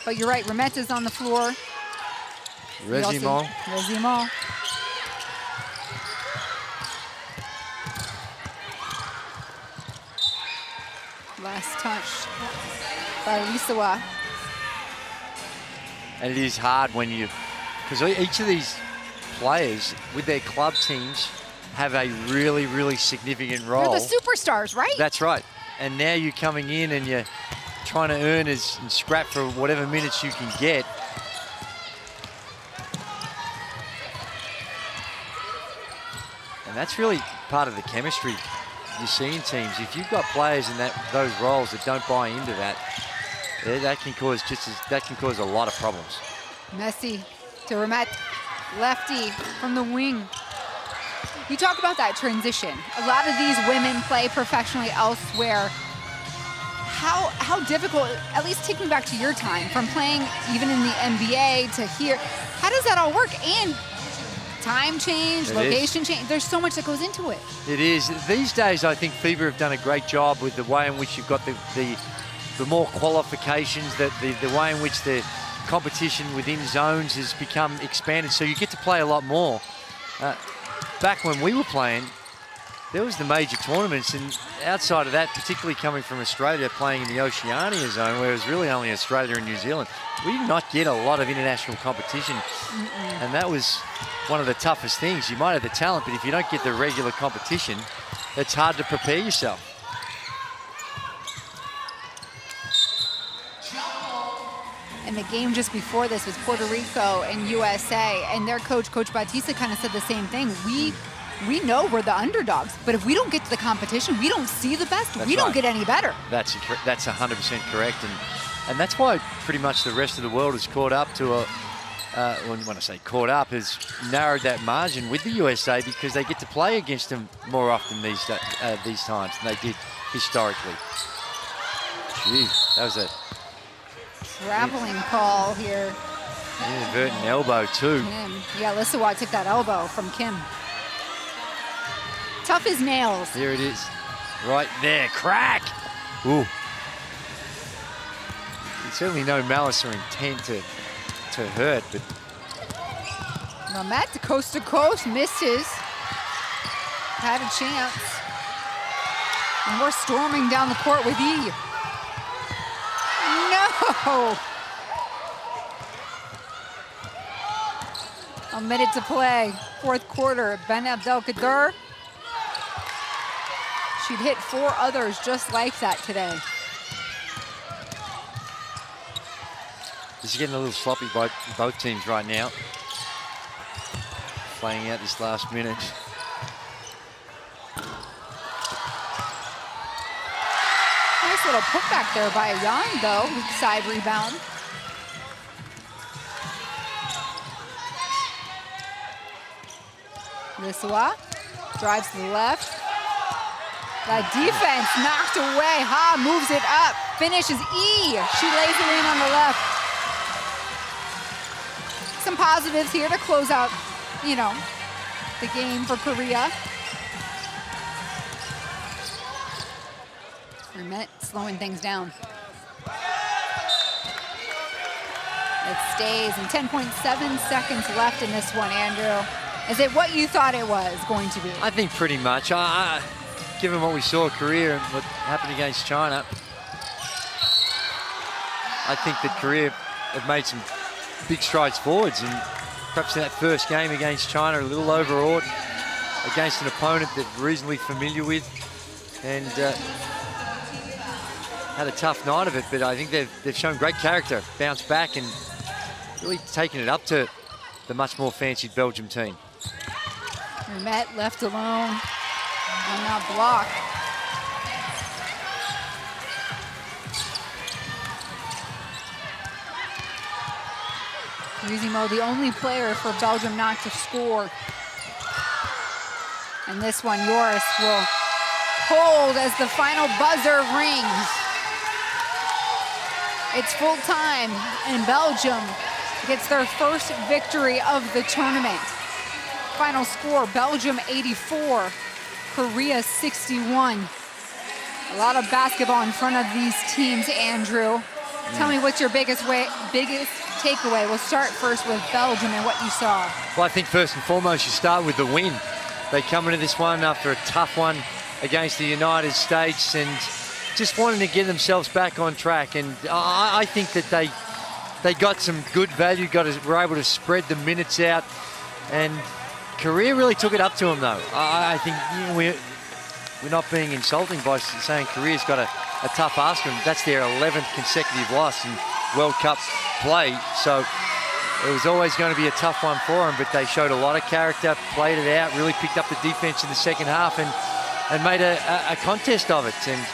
but you're right, Ramet is on the floor. Rezimon. Rezimon. Last touch by Lisawa. And it is hard when you, because each of these players with their club teams have a really, really significant role. They're the superstars, right? That's right. And now you're coming in and you're trying to earn and scrap for whatever minutes you can get. And that's really part of the chemistry you see in teams. If you've got players in those roles that don't buy into that, that can cause a lot of problems. Messi to Ramet, lefty from the wing. You talk about that transition. A lot of these women play professionally elsewhere. How difficult, at least take me back to your time, from playing even in the NBA to here, how does that all work? And time change, location change, there's so much that goes into it. It is. These days, I think FIBA have done a great job with the way in which you've got the more qualifications, the way in which the competition within zones has become expanded, so you get to play a lot more. Back when we were playing, there was the major tournaments, and outside of that, particularly coming from Australia, playing in the Oceania zone, where it was really only Australia and New Zealand, we did not get a lot of international competition. And that was one of the toughest things. You might have the talent, but if you don't get the regular competition, it's hard to prepare yourself. And the game just before this was Puerto Rico and USA, and their coach, Coach Batista, kind of said the same thing. We know we're the underdogs, but if we don't get to the competition, we don't see the best. We don't get any better. That's 100% correct, and that's why pretty much the rest of the world has caught up to when I say caught up, has narrowed that margin with the USA, because they get to play against them more often these times than they did historically. Gee, that was a traveling call here. Inadvertent elbow too. Kim. Yeah, Lisawa took that elbow from Kim. Tough as nails. Here it is. Right there. Crack! Ooh. There's certainly no malice or intent to hurt, but... Ramet coast to coast, missed his. Had a chance. And we're storming down the court with E. No! A minute to play, fourth quarter. Ben Abdelkader. She'd hit 4 others just like that today. This is getting a little sloppy by both teams right now. Playing out this last minute. Nice little putback there by Young, though, with side rebound. Liswa drives to the left. That defense knocked away. Ha moves it up. Finishes E. She lays it in on the left. Some positives here to close out, you know, the game for Korea. Rimet slowing things down. It stays, and 10.7 seconds left in this one, Andrew. Is it what you thought it was going to be? I think pretty much. Given what we saw Korea and what happened against China, I think that Korea have made some big strides forwards, and perhaps in that first game against China, a little overawed against an opponent that we're reasonably familiar with, and had a tough night of it. But I think they've shown great character, bounced back, and really taken it up to the much more fancied Belgium team. Rimet left alone on that block. Yuzimo, the only player for Belgium not to score. And this one, Joris will hold as the final buzzer rings. It's full time, and Belgium gets their first victory of the tournament. Final score, Belgium 84, Korea 61. A lot of basketball in front of these teams, Andrew. Tell me what's your biggest takeaway. We'll start first with Belgium and what you saw. Well, I think first and foremost, you start with the win. They come into this one after a tough one against the United States and just wanting to get themselves back on track. And I think that they got some good value, were able to spread the minutes out. And Korea really took it up to them, though. I think we're not being insulting by saying Korea's got a tough ask, and that's their 11th consecutive loss in World Cup play. So it was always going to be a tough one for them, but they showed a lot of character, played it out, really picked up the defense in the second half and made a contest of it. And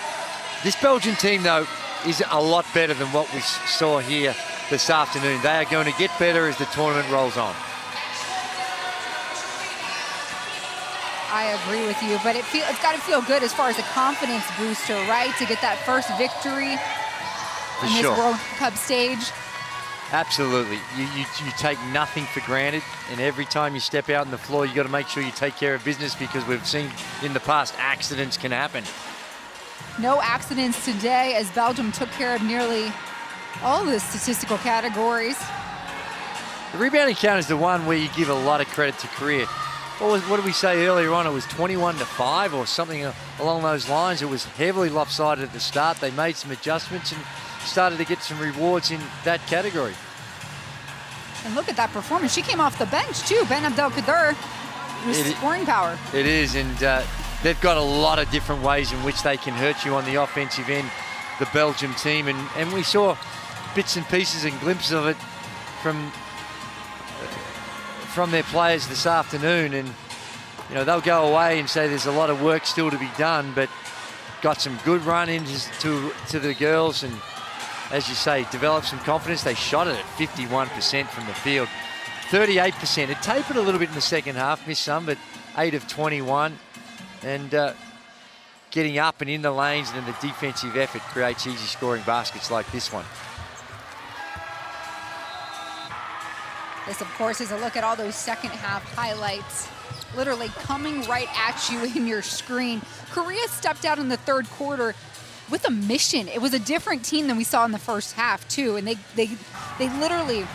this Belgian team, though, is a lot better than what we saw here this afternoon. They are going to get better as the tournament rolls on. I agree with you, but it's got to feel good as far as a confidence booster, right? To get that first victory in this World Cup stage. Absolutely. You take nothing for granted, and every time you step out on the floor, you got to make sure you take care of business, because we've seen in the past accidents can happen. No accidents today, as Belgium took care of nearly all the statistical categories. The rebounding count is the one where you give a lot of credit to Korea. What did we say earlier on? It was 21-5 or something along those lines. It was heavily lopsided at the start. They made some adjustments and started to get some rewards in that category. And look at that performance. She came off the bench too. Ben Abdelkader with scoring power. It is, and they've got a lot of different ways in which they can hurt you on the offensive end, the Belgium team. And we saw bits and pieces and glimpses of it from their players this afternoon, and you know they'll go away and say there's a lot of work still to be done, but got some good run-ins to the girls, and as you say, developed some confidence. They shot it at 51% from the field, 38%. It tapered a little bit in the second half, missed some, but 8 of 21, and getting up and in the lanes, and then the defensive effort creates easy scoring baskets like this one. This, of course, is a look at all those second half highlights, literally coming right at you in your screen. Korea stepped out in the third quarter with a mission. It was a different team than we saw in the first half, too, and they literally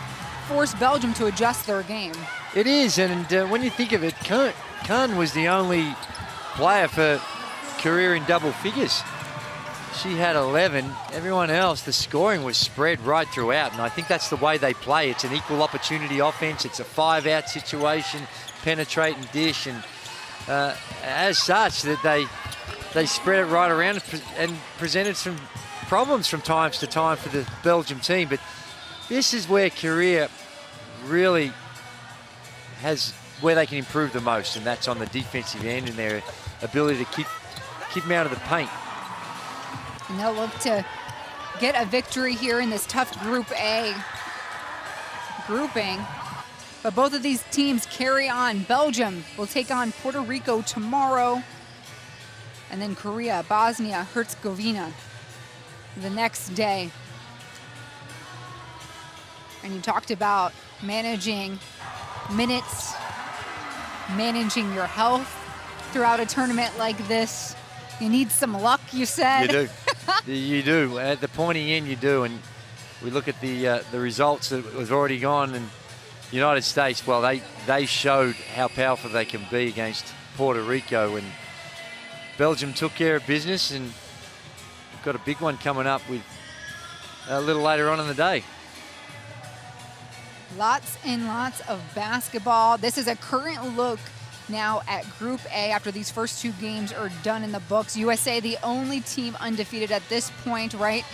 forced Belgium to adjust their game. It is, and when you think of it, Khan was the only player for Korea in double figures. She had 11. Everyone else, the scoring was spread right throughout, and I think that's the way they play. It's an equal opportunity offense. It's a 5-out situation, penetrate and dish, and as such, that they spread it right around and presented some problems from times to time for the Belgium team. But this is where Korea really has where they can improve the most, and that's on the defensive end and their ability to keep them out of the paint. And they'll look to get a victory here in this tough Group A grouping. But both of these teams carry on. Belgium will take on Puerto Rico tomorrow. And then Korea, Bosnia, Herzegovina the next day. And you talked about managing minutes, managing your health throughout a tournament like this. You need some luck, you said. You do. You do. At the pointy end, you do. And we look at the results that was already gone. And the United States, well, they showed how powerful they can be against Puerto Rico. And Belgium took care of business, and we've got a big one coming up with a little later on in the day. Lots and lots of basketball. This is a current look now at Group A after these first 2 games are done in the books. USA, the only team undefeated at this point, right?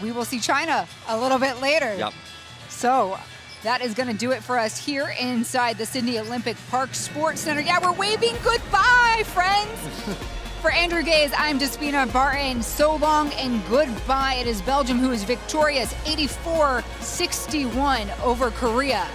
We will see China a little bit later. Yep. So that is going to do it for us here inside the Sydney Olympic Park Sports Center. Yeah, we're waving goodbye, friends. For Andrew Gaze, I'm Despina Barton. So long and goodbye. It is Belgium who is victorious 84-61 over Korea.